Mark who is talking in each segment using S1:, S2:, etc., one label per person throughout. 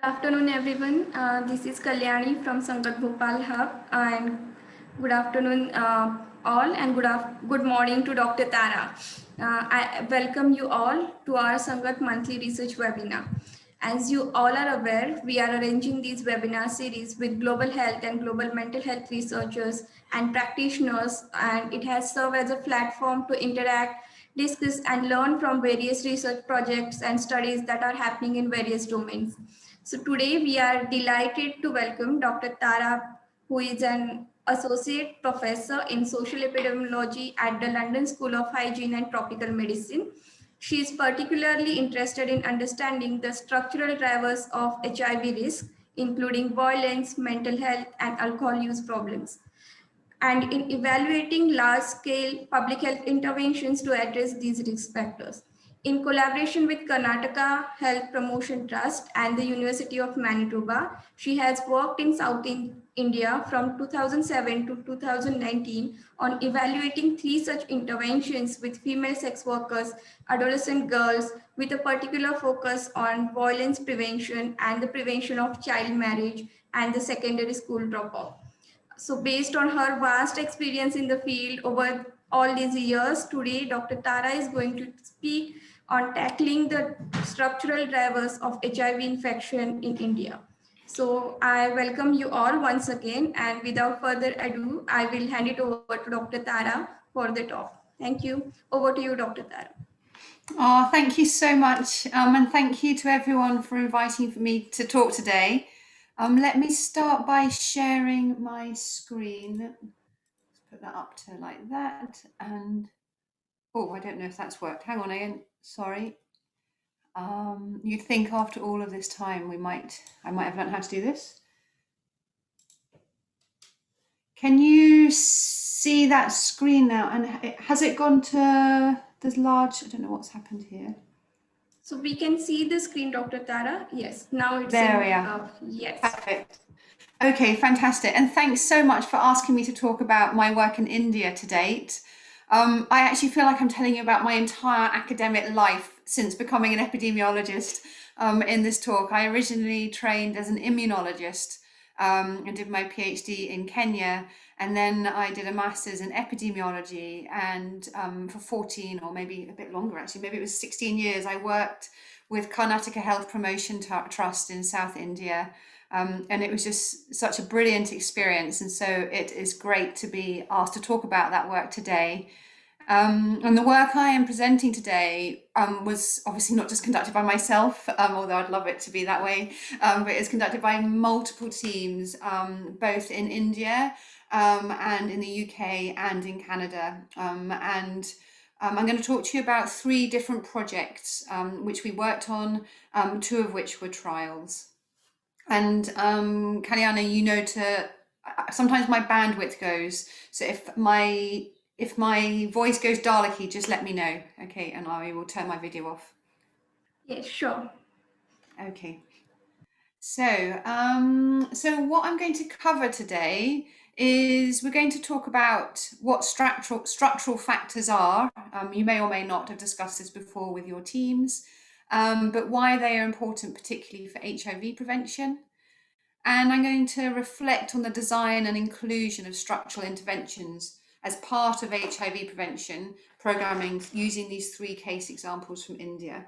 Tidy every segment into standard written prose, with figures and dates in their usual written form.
S1: Good afternoon, everyone. This is Kalyani from Sangath Bhopal Hub, and good afternoon, all, and good morning to Dr. Tara. I welcome you all to our Sangath Monthly Research Webinar. As you all are aware, we are arranging these webinar series with global health and global mental health researchers and practitioners, and it has served as a platform to interact, discuss, and learn from various research projects and studies that are happening in various domains. So today we are delighted to welcome Dr. Tara, who is an associate professor in social epidemiology at the London School of Hygiene and Tropical Medicine. She is particularly interested in understanding the structural drivers of HIV risk, including violence, mental health, and alcohol use problems, and in evaluating large-scale public health interventions to address these risk factors. In collaboration with Karnataka Health Promotion Trust and the University of Manitoba, she has worked in South India from 2007 to 2019 on evaluating 3 such interventions with female sex workers, adolescent girls, with a particular focus on violence prevention and the prevention of child marriage and the secondary school dropout. So based on her vast experience in the field over all these years, today Dr. Tara is going to speak on tackling the structural drivers of HIV infection in India. So I welcome you all once again, and without further ado, I will hand it over to Dr. Tara for the talk. Thank you. Over to you, Dr. Tara.
S2: Oh, thank you so much. And thank you to everyone for inviting me to talk today. Let me start by sharing my screen. Let's put that up to like that. And, oh, I don't know if that's worked. Hang on again, sorry. You'd think after all of this time, I might have learned how to do this. Can you see that screen now? And has it gone to this large, I don't know what's happened here.
S1: So we can see the screen, Dr. Tara. Yes, now it's
S2: there we are.
S1: Yes.
S2: Perfect. Okay, fantastic. And thanks so much for asking me to talk about my work in India to date. I actually feel like I'm telling you about my entire academic life since becoming an epidemiologist in this talk. I originally trained as an immunologist and did my PhD in Kenya. And then I did a master's in epidemiology, and for 14 or maybe a bit longer, actually, maybe it was 16 years, I worked with Karnataka Health Promotion Trust in South India. And it was just such a brilliant experience. And so it is great to be asked to talk about that work today. And the work I am presenting today was obviously not just conducted by myself, although I'd love it to be that way, but it's conducted by multiple teams, both in India and in the UK and in Canada. And I'm going to talk to you about 3 different projects which we worked on, 2 of which were trials. And Kalyana, you know, sometimes my bandwidth goes, so if my voice goes Daleki, just let me know, okay, and I will turn my video off.
S1: Yes, sure.
S2: Okay. So what I'm going to cover today is we're going to talk about what structural factors are. You may or may not have discussed this before with your teams, but why they are important, particularly for HIV prevention. And I'm going to reflect on the design and inclusion of structural interventions as part of HIV prevention programming using these 3 case examples from India.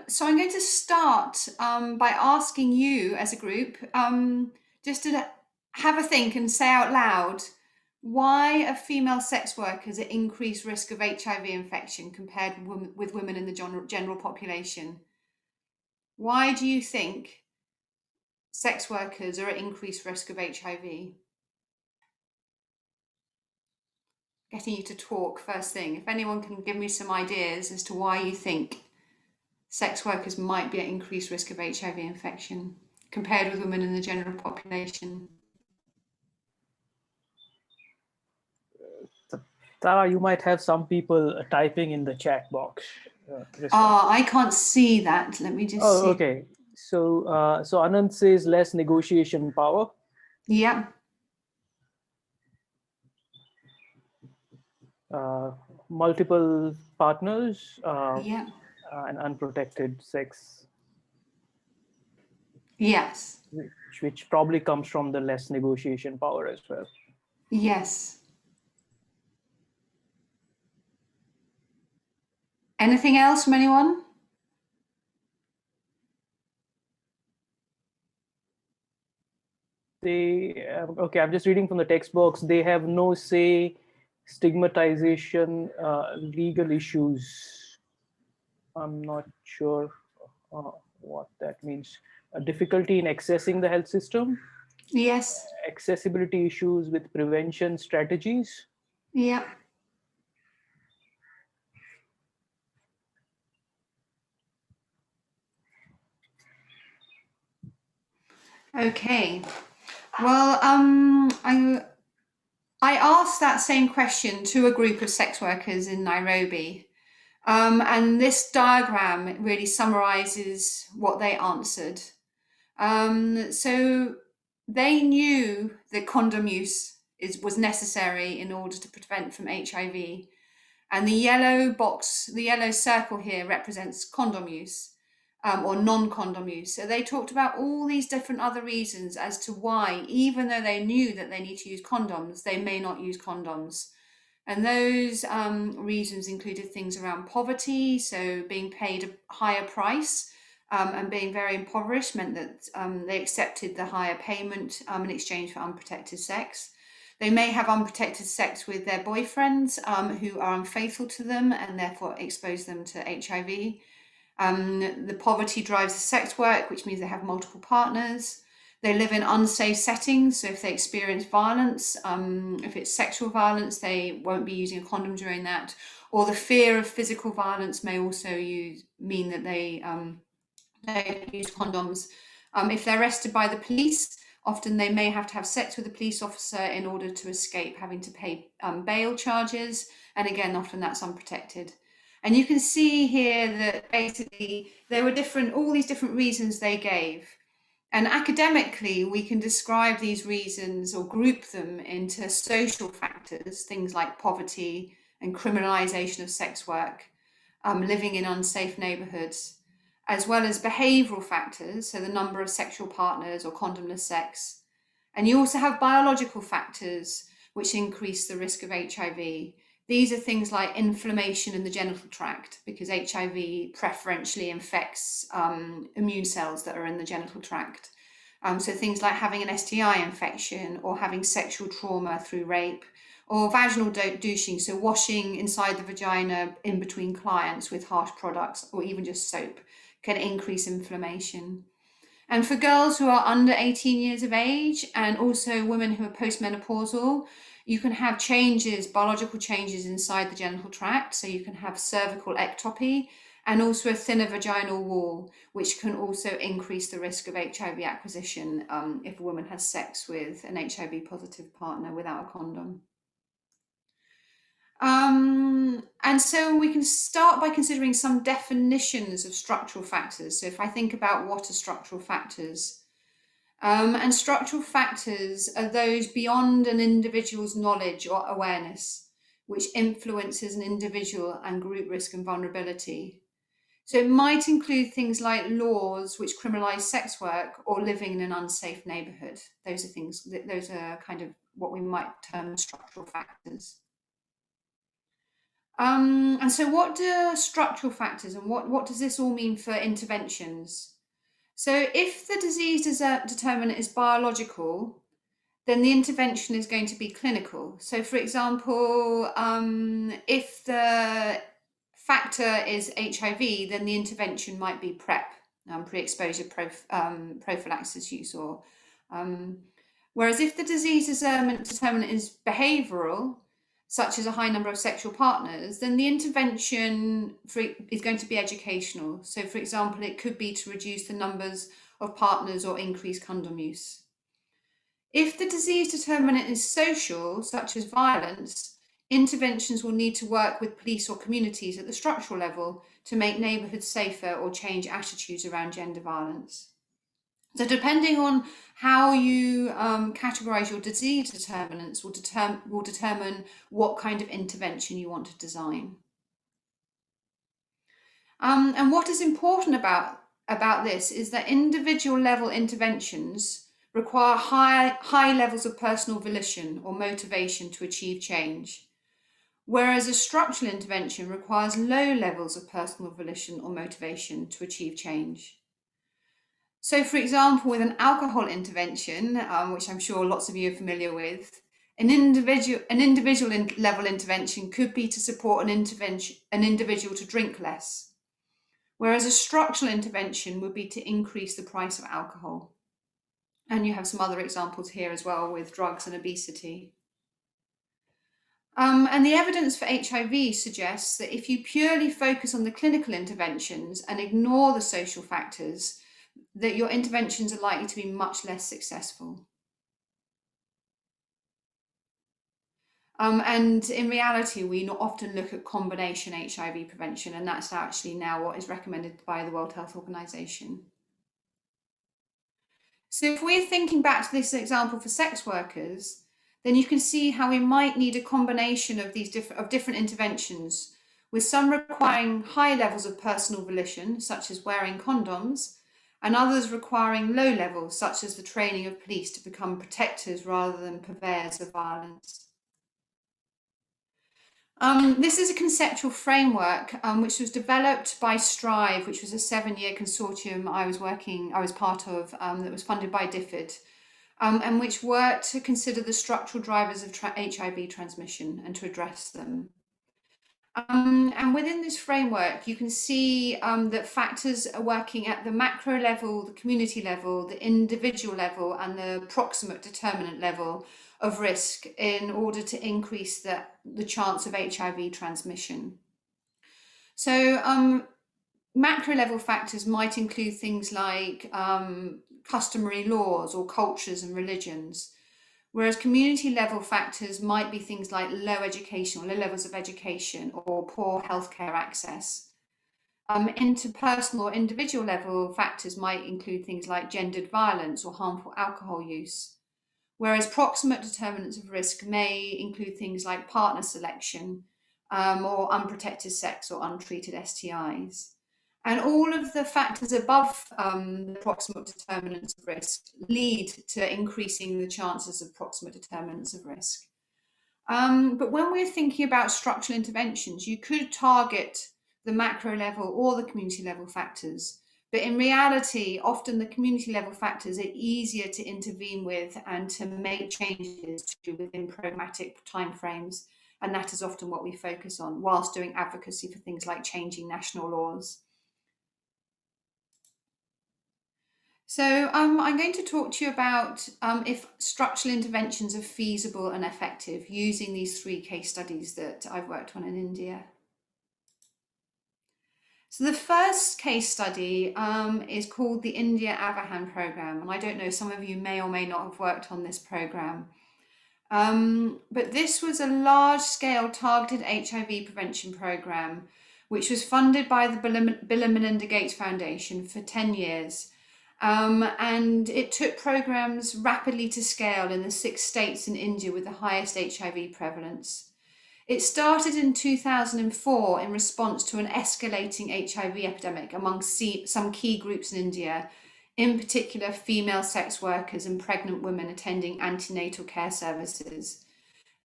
S2: So I'm going to start by asking you as a group just to have a think and say out loud, why are female sex workers at increased risk of HIV infection compared with women in the general population? Why do you think sex workers are at increased risk of HIV? Getting you to talk first thing. If anyone can give me some ideas as to why you think sex workers might be at increased risk of HIV infection compared with women in the general population.
S3: Tara, you might have some people typing in the chat box.
S2: I can't see that. Let me just see.
S3: Okay. So Anand says less negotiation power.
S2: Yeah.
S3: Multiple partners.
S2: Yeah.
S3: and unprotected sex,
S2: Yes.
S3: which probably comes from the less negotiation power as well.
S2: Yes. Anything else from anyone?
S3: Okay, I'm just reading from the text box. They have no say, stigmatization, legal issues. I'm not sure what that means. A difficulty in accessing the health system,
S2: Yes.
S3: accessibility issues with prevention strategies.
S2: Yeah. Okay. Well, I asked that same question to a group of sex workers in Nairobi. And this diagram really summarizes what they answered. So they knew that condom use was necessary in order to prevent from HIV. And the yellow box, the yellow circle here represents condom use or non-condom use. So they talked about all these different other reasons as to why, even though they knew that they need to use condoms, they may not use condoms. And those reasons included things around poverty, so being paid a higher price and being very impoverished meant that they accepted the higher payment in exchange for unprotected sex. They may have unprotected sex with their boyfriends who are unfaithful to them and therefore expose them to HIV. The poverty drives the sex work, which means they have multiple partners. They live in unsafe settings, so if they experience violence, if it's sexual violence, they won't be using a condom during that. Or the fear of physical violence may also mean that they use condoms. If they're arrested by the police, often they may have to have sex with a police officer in order to escape having to pay bail charges. And again, often that's unprotected. And you can see here that basically there were all these different reasons they gave. And academically, we can describe these reasons or group them into social factors, things like poverty and criminalization of sex work, living in unsafe neighborhoods, as well as behavioral factors, so the number of sexual partners or condomless sex. And you also have biological factors which increase the risk of HIV. These are things like inflammation in the genital tract, because HIV preferentially infects immune cells that are in the genital tract. So things like having an STI infection or having sexual trauma through rape, or vaginal douching, so washing inside the vagina in between clients with harsh products or even just soap can increase inflammation. And for girls who are under 18 years of age and also women who are postmenopausal, you can have changes, biological changes inside the genital tract. So you can have cervical ectopy and also a thinner vaginal wall, which can also increase the risk of HIV acquisition if a woman has sex with an HIV positive partner without a condom. And so we can start by considering some definitions of structural factors. So if I think about what are structural factors, and structural factors are those beyond an individual's knowledge or awareness, which influences an individual and group risk and vulnerability. So it might include things like laws which criminalize sex work or living in an unsafe neighborhood. Those are kind of what we might term structural factors. And so what do structural factors and what does this all mean for interventions? So if the disease determinant is biological, then the intervention is going to be clinical. So for example, if the factor is HIV, then the intervention might be PrEP, pre-exposure prophylaxis use, or whereas if the disease determinant is behavioral, such as a high number of sexual partners, then the intervention is going to be educational. So for example, it could be to reduce the numbers of partners or increase condom use. If the disease determinant is social, such as violence, interventions will need to work with police or communities at the structural level to make neighbourhoods safer or change attitudes around gender violence. So depending on how you categorise your disease determinants will determine what kind of intervention you want to design. And what is important about this is that individual level interventions require high levels of personal volition or motivation to achieve change, whereas a structural intervention requires low levels of personal volition or motivation to achieve change. So, for example, with an alcohol intervention, which I'm sure lots of you are familiar with, an individual level intervention could be to support an individual to drink less, whereas a structural intervention would be to increase the price of alcohol. And you have some other examples here as well with drugs and obesity. And the evidence for HIV suggests that if you purely focus on the clinical interventions and ignore the social factors, that your interventions are likely to be much less successful. And in reality, we often look at combination HIV prevention, and that's actually now what is recommended by the World Health Organization. So if we're thinking back to this example for sex workers, then you can see how we might need a combination of these different interventions, with some requiring high levels of personal volition, such as wearing condoms, and others requiring low levels, such as the training of police to become protectors rather than purveyors of violence. This is a conceptual framework which was developed by Strive, which was a 7-year consortium I was part of, that was funded by DFID, and which worked to consider the structural drivers of HIV transmission and to address them. And within this framework, you can see that factors are working at the macro level, the community level, the individual level, and the proximate determinant level of risk in order to increase the chance of HIV transmission. So macro level factors might include things like customary laws or cultures and religions, whereas community level factors might be things like low education or low levels of education or poor healthcare access. Interpersonal or individual level factors might include things like gendered violence or harmful alcohol use, whereas proximate determinants of risk may include things like partner selection or unprotected sex or untreated STIs. And all of the factors above the proximate determinants of risk lead to increasing the chances of proximate determinants of risk. But when we're thinking about structural interventions, you could target the macro level or the community level factors. But in reality, often the community level factors are easier to intervene with and to make changes to within programmatic timeframes. And that is often what we focus on whilst doing advocacy for things like changing national laws. So I'm going to talk to you about if structural interventions are feasible and effective using these 3 case studies that I've worked on in India. So the first case study is called the India Avahan program. And I don't know, some of you may or may not have worked on this program. But this was a large-scale targeted HIV prevention program, which was funded by the Bill and Melinda Gates Foundation for 10 years. And it took programs rapidly to scale in the 6 states in India with the highest HIV prevalence. It started in 2004 in response to an escalating HIV epidemic among some key groups in India, in particular female sex workers and pregnant women attending antenatal care services.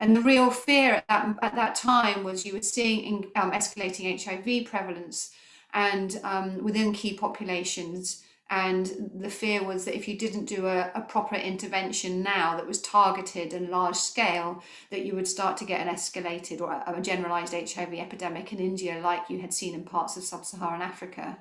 S2: And the real fear at that time was you were seeing escalating HIV prevalence and within key populations. And the fear was that if you didn't do a proper intervention now that was targeted and large scale, that you would start to get an escalated or a generalized HIV epidemic in India like you had seen in parts of sub-Saharan Africa.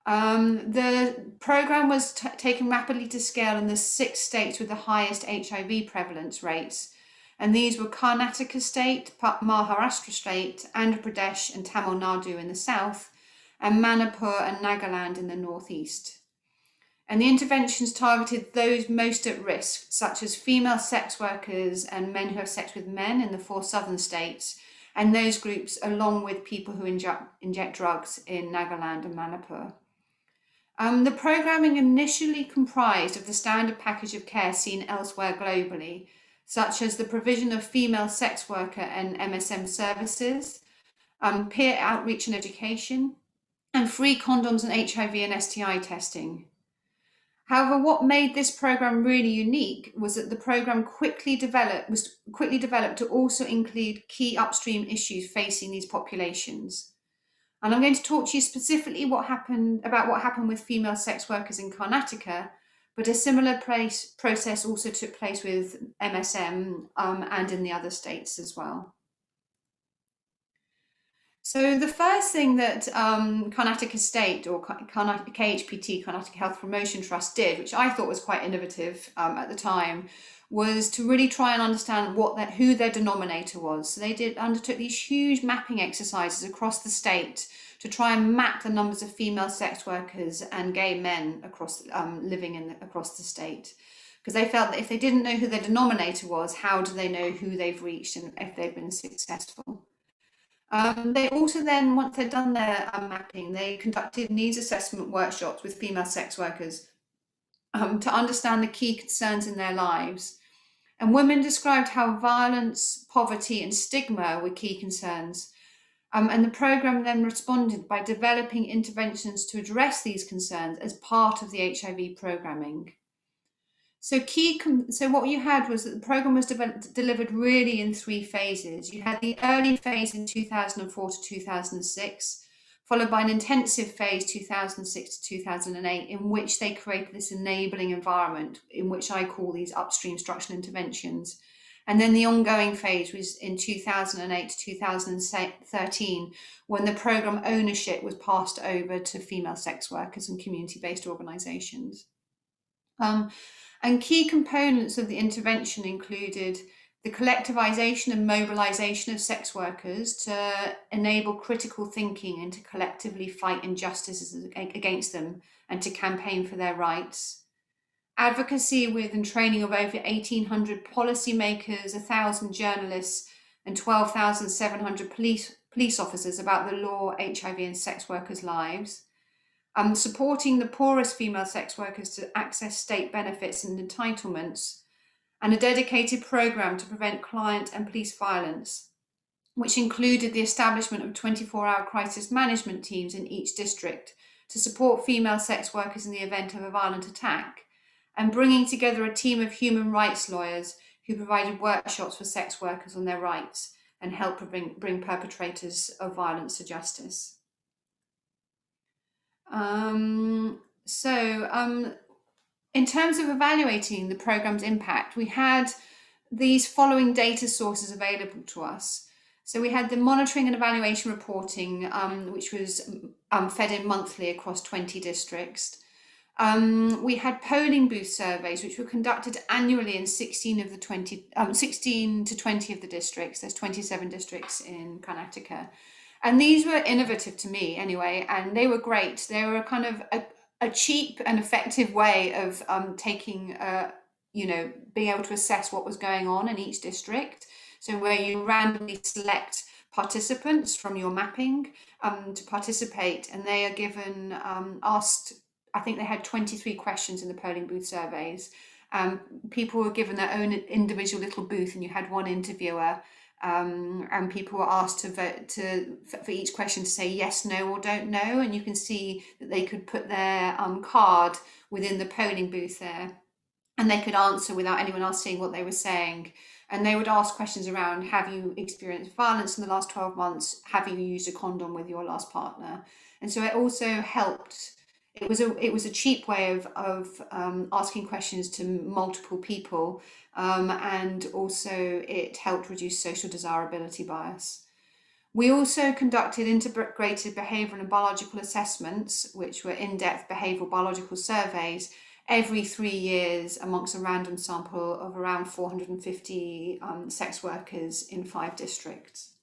S2: The program was taken rapidly to scale in the 6 states with the highest HIV prevalence rates. And these were Karnataka state, Maharashtra state, Andhra Pradesh and Tamil Nadu in the south, and Manipur and Nagaland in the northeast. And the interventions targeted those most at risk, such as female sex workers and men who have sex with men in the 4 southern states, and those groups along with people who inject drugs in Nagaland and Manipur. The programming initially comprised of the standard package of care seen elsewhere globally, such as the provision of female sex worker and MSM services, peer outreach and education, and free condoms and HIV and STI testing. However, what made this program really unique was that the program quickly developed to also include key upstream issues facing these populations. And I'm going to talk to you specifically about what happened with female sex workers in Karnataka, but a similar process also took place with MSM and in the other states as well. So the first thing that Karnataka State, or KHPT, Karnataka Health Promotion Trust, did, which I thought was quite innovative at the time, was to really try and understand who their denominator was. So they undertook these huge mapping exercises across the state to try and map the numbers of female sex workers and gay men across living across the state, because they felt that if they didn't know who their denominator was, how do they know who they've reached and if they've been successful? They also then, once they'd done their mapping, they conducted needs assessment workshops with female sex workers to understand the key concerns in their lives. And women described how violence, poverty, and stigma were key concerns. And the program then responded by developing interventions to address these concerns as part of the HIV programming. So what you had was that the program was delivered really in 3 phases. You had the early phase in 2004 to 2006, followed by an intensive phase 2006 to 2008, in which they created this enabling environment, in which I call these upstream structural interventions. And then the ongoing phase was in 2008 to 2013, when the program ownership was passed over to female sex workers and community-based organisations. And key components of the intervention included the collectivization and mobilization of sex workers to enable critical thinking and to collectively fight injustices against them and to campaign for their rights. Advocacy with and training of over 1,800 policymakers, 1,000 journalists, and 12,700 police officers about the law, HIV, and sex workers' lives. Supporting the poorest female sex workers to access state benefits and entitlements, and a dedicated programme to prevent client and police violence, which included the establishment of 24-hour crisis management teams in each district to support female sex workers in the event of a violent attack, and bringing together a team of human rights lawyers who provided workshops for sex workers on their rights and helped bring perpetrators of violence to justice. In terms of evaluating the program's impact, we had these following data sources available to us. So we had the monitoring and evaluation reporting, which was fed in monthly across 20 districts. We had polling booth surveys, which were conducted annually in 16 to 20 of the districts. There's 27 districts in Karnataka. And these were innovative to me anyway, and they were great. They were kind of a cheap and effective way of being able to assess what was going on in each district. So where you randomly select participants from your mapping to participate, and they are given, I think they had 23 questions in the polling booth surveys. People were given their own individual little booth, and you had one interviewer. And people were asked to vote for each question to say yes, no, or don't know. And you can see that they could put their card within the polling booth there, and they could answer without anyone else seeing what they were saying. And they would ask questions around, have you experienced violence in the last 12 months? Have you used a condom with your last partner? And so it also helped. It was a cheap way of asking questions to multiple people, and also it helped reduce social desirability bias. We also conducted integrated behavioural and biological assessments, which were in-depth behavioural biological surveys, every 3 years amongst a random sample of around 450 sex workers in 5 districts.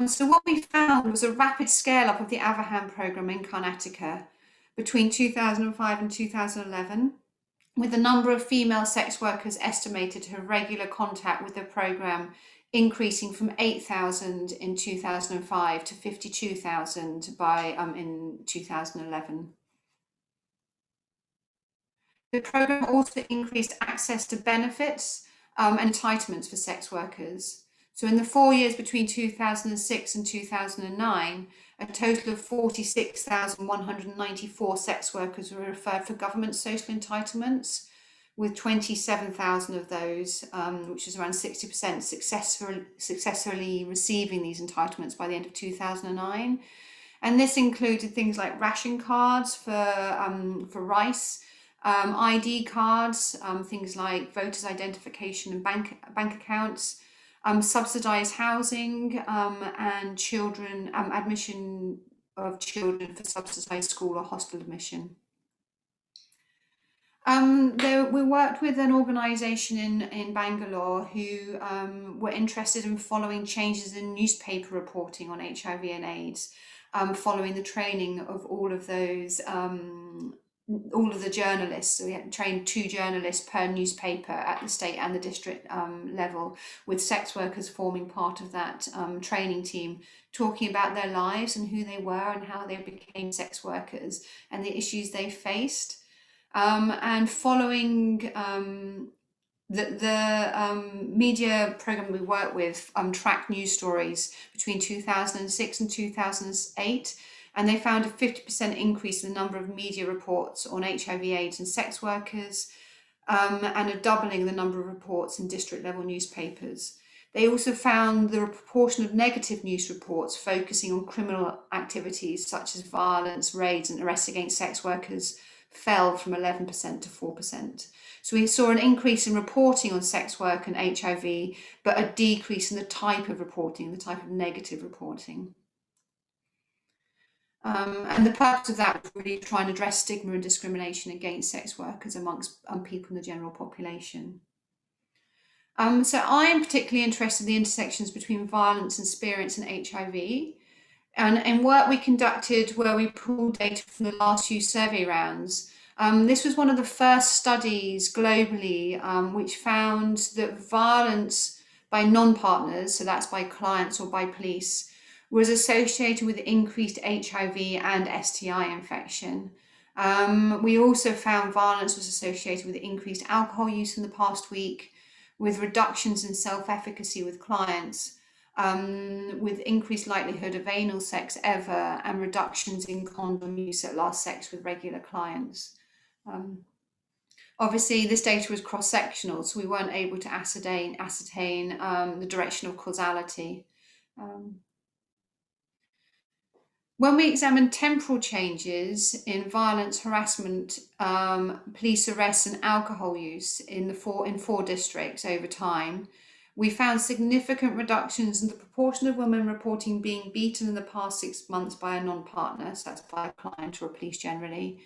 S2: So what we found was a rapid scale-up of the Avahan programme in Karnataka between 2005 and 2011, with the number of female sex workers estimated to have regular contact with the programme increasing from 8,000 in 2005 to 52,000 in 2011. The programme also increased access to benefits and entitlements for sex workers. So in the 4 years between 2006 and 2009, a total of 46,194 sex workers were referred for government social entitlements, with 27,000 of those, which is around 60%, successfully receiving these entitlements by the end of 2009. And this included things like ration cards for rice, ID cards, things like voters' identification and bank accounts, subsidised housing, and children admission of children for subsidised school or hostel admission. We worked with an organisation in Bangalore who were interested in following changes in newspaper reporting on HIV and AIDS, following the training of all of those, all of the journalists. So we had trained 2 journalists per newspaper at the state and the district level, with sex workers forming part of that training team, talking about their lives and who they were and how they became sex workers and the issues they faced. And following the media program we work with tracked news stories between 2006 and 2008, and they found a 50% increase in the number of media reports on HIV, AIDS and sex workers, and a doubling in the number of reports in district level newspapers. They also found the proportion of negative news reports focusing on criminal activities such as violence, raids and arrests against sex workers fell from 11% to 4%. So we saw an increase in reporting on sex work and HIV, but a decrease in the type of reporting, the type of negative reporting. And the purpose of that was really try and address stigma and discrimination against sex workers amongst people in the general population. So I am particularly interested in the intersections between violence and experience and HIV. And in work we conducted where we pulled data from the last few survey rounds, this was one of the first studies globally which found that violence by non-partners, so that's by clients or by police, was associated with increased HIV and STI infection. We also found violence was associated with increased alcohol use in the past week, with reductions in self-efficacy with clients, with increased likelihood of anal sex ever, and reductions in condom use at last sex with regular clients. Obviously, this data was cross-sectional, so we weren't able to ascertain the direction of causality. When we examined temporal changes in violence, harassment, police arrests and alcohol use in 4 districts over time, we found significant reductions in the proportion of women reporting being beaten in the past 6 months by a non-partner, so that's by a client or a police generally,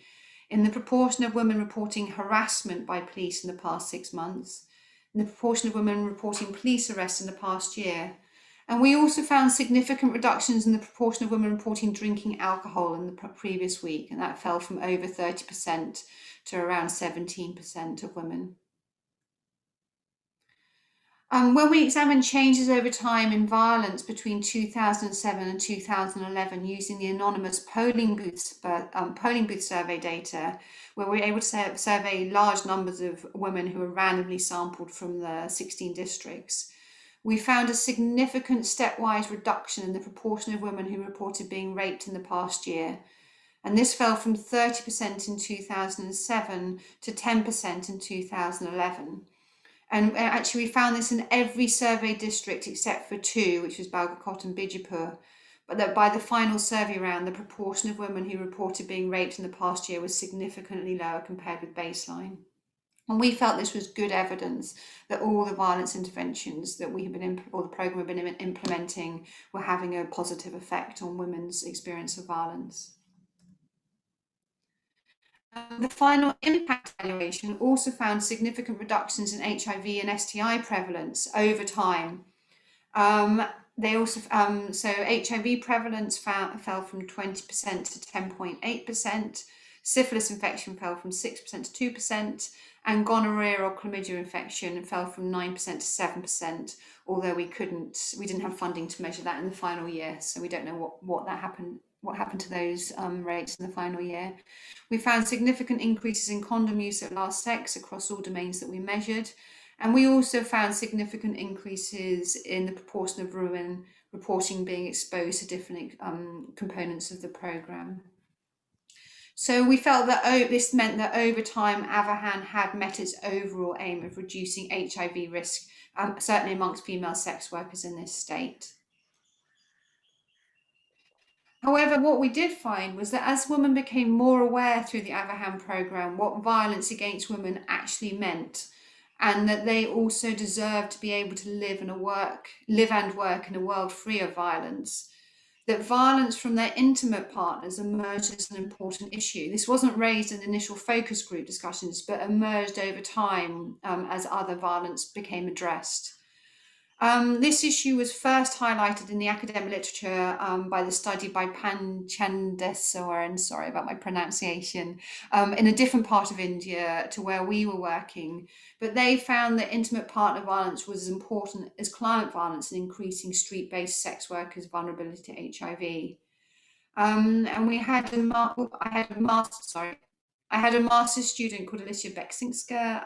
S2: in the proportion of women reporting harassment by police in the past 6 months, in the proportion of women reporting police arrests in the past year. And we also found significant reductions in the proportion of women reporting drinking alcohol in the previous week, and that fell from over 30% to around 17% of women. When we examined changes over time in violence between 2007 and 2011 using the anonymous polling booth survey data, where we were able to survey large numbers of women who were randomly sampled from the 16 districts, we found a significant stepwise reduction in the proportion of women who reported being raped in the past year. And this fell from 30% in 2007 to 10% in 2011. And actually we found this in every survey district except for 2, which was Balgakot and Bijapur. But that by the final survey round, the proportion of women who reported being raped in the past year was significantly lower compared with baseline. And we felt this was good evidence that all the violence interventions that we have been, or the programme have been implementing, were having a positive effect on women's experience of violence. The final impact evaluation also found significant reductions in HIV and STI prevalence over time. They also so HIV prevalence fell from 20% to 10.8%. Syphilis infection fell from 6% to 2%, and gonorrhea or chlamydia infection fell from 9% to 7%. Although we didn't have funding to measure that in the final year, so we don't know what happened to those rates in the final year. We found significant increases in condom use at last sex across all domains that we measured, And we also found significant increases in the proportion of women reporting being exposed to different components of the programme. So we felt that this meant that over time, Avahan had met its overall aim of reducing HIV risk, certainly amongst female sex workers in this state. However, what we did find was that as women became more aware through the Avahan programme what violence against women actually meant, and that they also deserved to be able to live and work in a world free of violence, that violence from their intimate partners emerged as an important issue. This wasn't raised in initial focus group discussions, but emerged over time as other violence became addressed. This issue was first highlighted in the academic literature by the study by Pandeswaran, sorry about my pronunciation, in a different part of India to where we were working. But they found that intimate partner violence was as important as client violence in increasing street-based sex workers' vulnerability to HIV. And we had I had a master's student called Alicia Beksinska,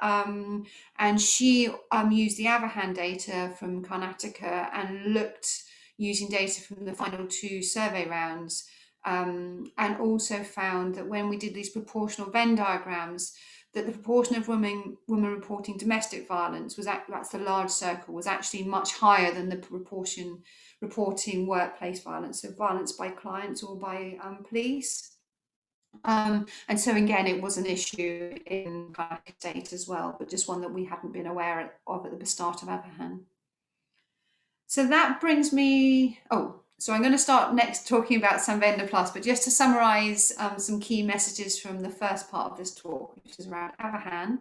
S2: and she used the Avahan data from Karnataka and looked using data from the final 2 survey rounds, and also found that when we did these proportional Venn diagrams, that the proportion of women reporting domestic violence that's the large circle, was actually much higher than the proportion reporting workplace violence, so violence by clients or by police. And so again, it was an issue in Karnataka state as well, but just one that we hadn't been aware of at the start of Avahan. So that brings me, so I'm going to start next talking about Sanvedana Plus, but just to summarize some key messages from the first part of this talk, which is around Avahan,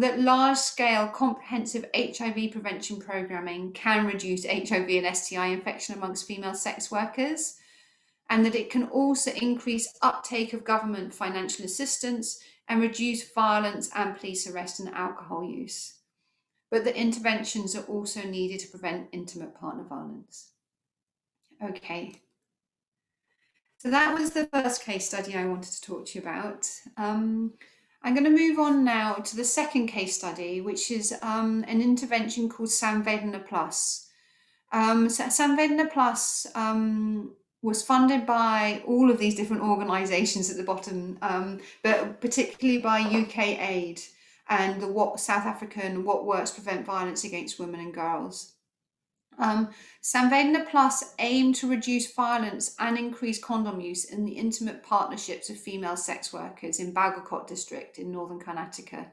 S2: that large-scale comprehensive HIV prevention programming can reduce HIV and STI infection amongst female sex workers, and that it can also increase uptake of government financial assistance and reduce violence and police arrest and alcohol use. But that interventions are also needed to prevent intimate partner violence. Okay, so that was the first case study I wanted to talk to you about. I'm going to move on now to the second case study, which is an intervention called Sanvedana Plus. Sanvedana Plus was funded by all of these different organisations at the bottom, but particularly by UK Aid and the South African What Works Prevent Violence Against Women and Girls. Sanvedana Plus aimed to reduce violence and increase condom use in the intimate partnerships of female sex workers in Balgakot district in northern Karnataka.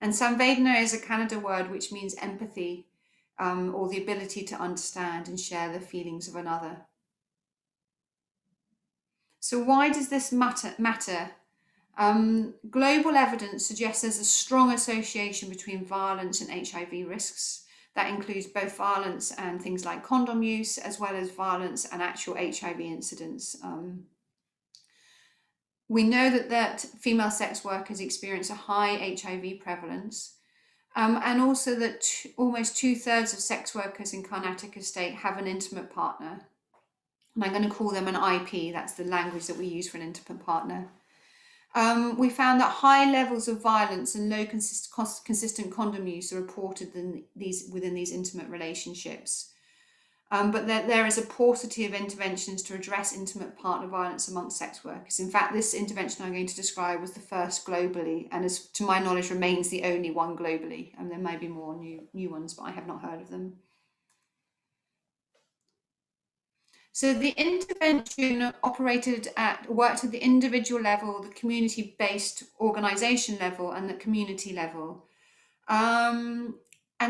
S2: And Sanvedana is a Kannada word which means empathy, or the ability to understand and share the feelings of another. So why does this matter? Global evidence suggests there's a strong association between violence and HIV risks. That includes both violence and things like condom use, as well as violence and actual HIV incidents. We know that female sex workers experience a high HIV prevalence, and also that almost 2/3 of sex workers in Karnataka state have an intimate partner. And I'm going to call them an IP, that's the language that we use for an intimate partner. We found that high levels of violence and low consistent condom use are reported within these intimate relationships. But there is a paucity of interventions to address intimate partner violence amongst sex workers. In fact, this intervention I'm going to describe was the first globally, and as to my knowledge remains the only one globally. And there may be more new ones, but I have not heard of them. So the intervention worked at the individual level, the community-based organisation level, and the community level. And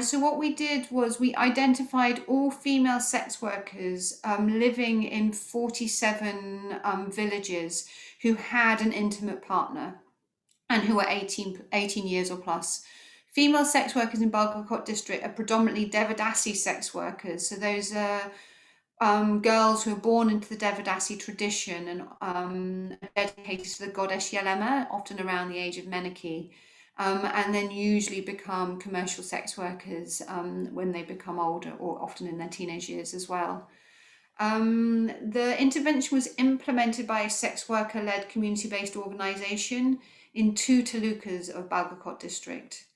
S2: so what we did was we identified all female sex workers living in 47 villages who had an intimate partner and who were 18 years or plus. Female sex workers in Balgakot district are predominantly Devadasi sex workers. So those are girls who are born into the Devadasi tradition and dedicated to the goddess Yelema, often around the age of menarche. And then usually become commercial sex workers when they become older, or often in their teenage years as well. The intervention was implemented by a sex worker-led community-based organisation in 2 talukas of Balgakot district.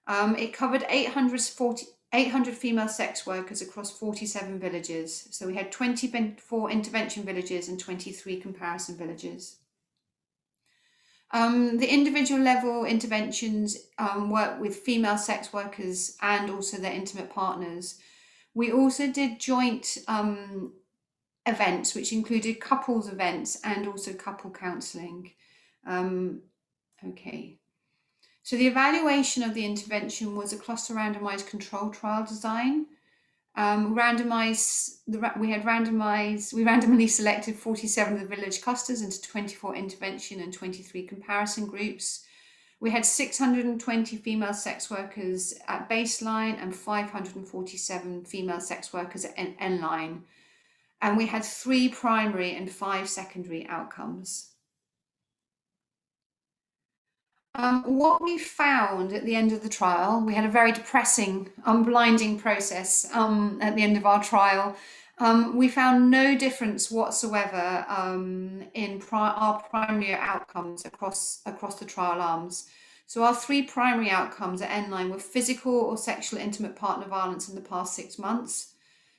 S2: It covered 800 female sex workers across 47 villages. So we had 24 intervention villages and 23 comparison villages. The individual level interventions work with female sex workers and also their intimate partners. We also did joint events, which included couples events and also couple counselling. Okay. So the evaluation of the intervention was a cluster randomized control trial design. We randomly selected 47 of the village clusters into 24 intervention and 23 comparison groups. We had 620 female sex workers at baseline and 547 female sex workers at end line. And we had 3 primary and 5 secondary outcomes. What we found at the end of the trial, we had a very depressing unblinding process at the end of our trial. We found no difference whatsoever in our primary outcomes across the trial arms. So our 3 primary outcomes at end-line were physical or sexual intimate partner violence in the past 6 months,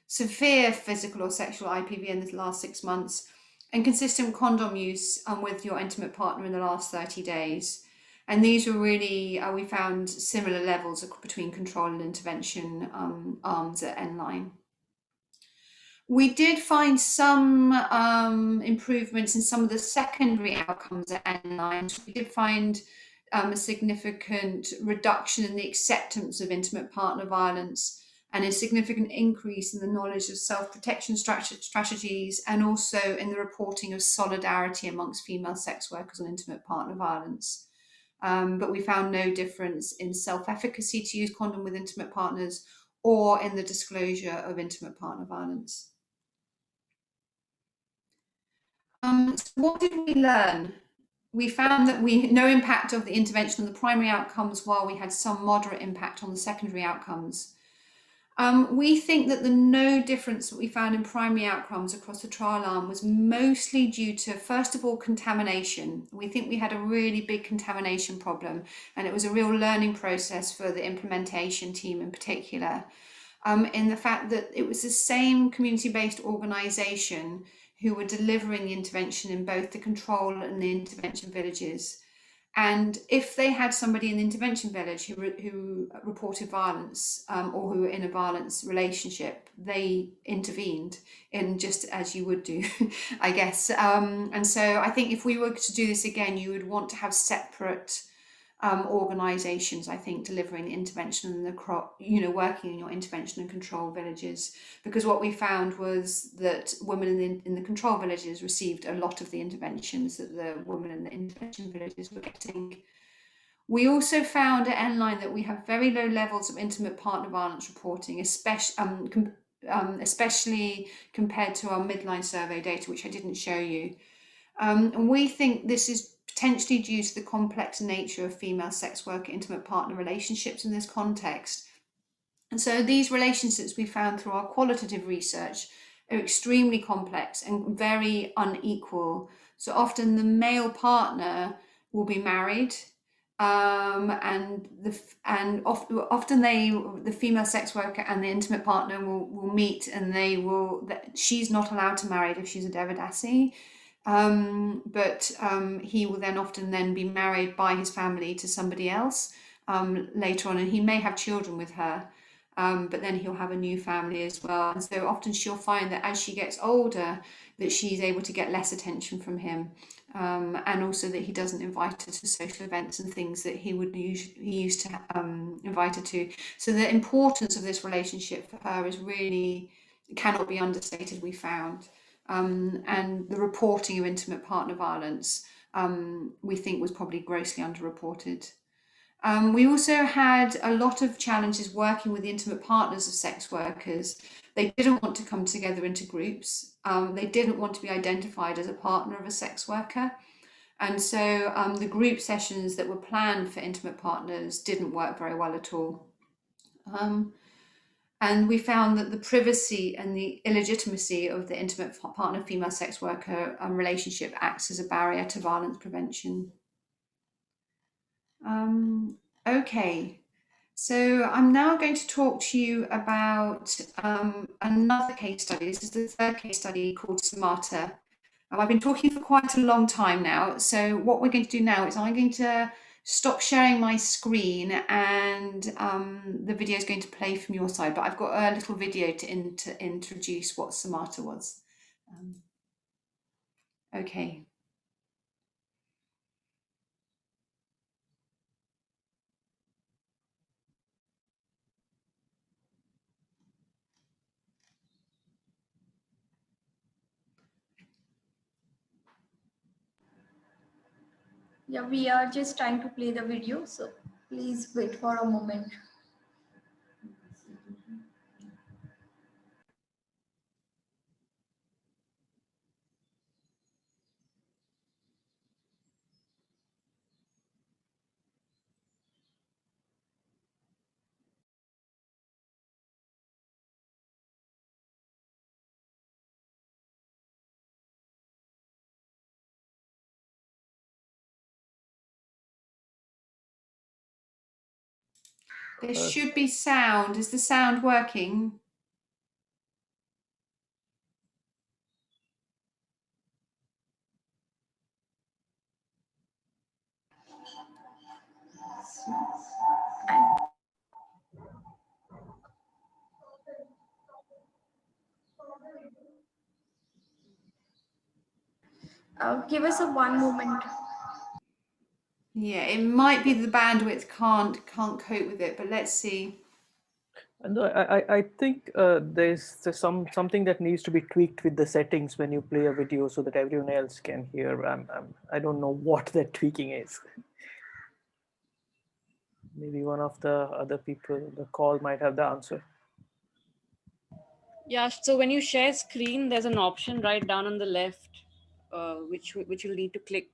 S2: severe physical or sexual IPV in the last 6 months, and consistent condom use with your intimate partner in the last 30 days. And these were really, we found similar levels between control and intervention arms at end-line. We did find some improvements in some of the secondary outcomes at end-line. We did find a significant reduction in the acceptance of intimate partner violence and a significant increase in the knowledge of self-protection strategies and also in the reporting of solidarity amongst female sex workers on intimate partner violence. But we found no difference in self-efficacy to use condom with intimate partners or in the disclosure of intimate partner violence. So what did we learn? We found that no impact of the intervention on the primary outcomes while we had some moderate impact on the secondary outcomes. We think that the no difference that we found in primary outcomes across the trial arm was mostly due to, first of all, contamination. We think we had a really big contamination problem, and it was a real learning process for the implementation team in particular, in the fact that it was the same community-based organisation who were delivering the intervention in both the control and the intervention villages. And if they had somebody in the intervention village who reported violence or who were in a violence relationship, they intervened in just as you would do, I guess. And so I think if we were to do this again, you would want to have separate organisations, I think, delivering the intervention and working in your intervention and control villages, because what we found was that women in the control villages received a lot of the interventions that the women in the intervention villages were getting. We also found at end-line that we have very low levels of intimate partner violence reporting, especially compared to our midline survey data, which I didn't show you. And we think this is potentially due to the complex nature of female sex worker intimate partner relationships in this context. And so these relationships we found through our qualitative research are extremely complex and very unequal. So often the male partner will be married, and often the female sex worker and the intimate partner will meet, and she's not allowed to marry if she's a Devadasi. But he will then often be married by his family to somebody else later on, and he may have children with her, but then he'll have a new family as well. And so often she'll find that as she gets older, that she's able to get less attention from him, and also that he doesn't invite her to social events and things that he used to invite her to. So the importance of this relationship for her is really cannot be understated, we found. And the reporting of intimate partner violence, we think, was probably grossly underreported. We also had a lot of challenges working with the intimate partners of sex workers. They didn't want to come together into groups. They didn't want to be identified as a partner of a sex worker. And so the group sessions that were planned for intimate partners didn't work very well at all. And we found that the privacy and the illegitimacy of the intimate partner female sex worker relationship acts as a barrier to violence prevention. Okay, So I'm now going to talk to you about another case study. This is the third case study called Samata. I've been talking for quite a long time now. So what we're going to do now is I'm going to stop sharing my screen, and the video is going to play from your side. But I've got a little video to introduce what Samata was. Okay.
S1: Yeah, we are just trying to play the video, so please wait for a moment.
S2: There should be sound. Is the sound working?
S1: Give us a one moment.
S2: Yeah, it might be the bandwidth can't cope with it, but let's see.
S3: And I think there's something that needs to be tweaked with the settings when you play a video so that everyone else can hear. I don't know what that tweaking is. Maybe one of the other people, the call might have the answer.
S4: Yeah, so when you share screen, there's an option right down on the left, which you'll need to click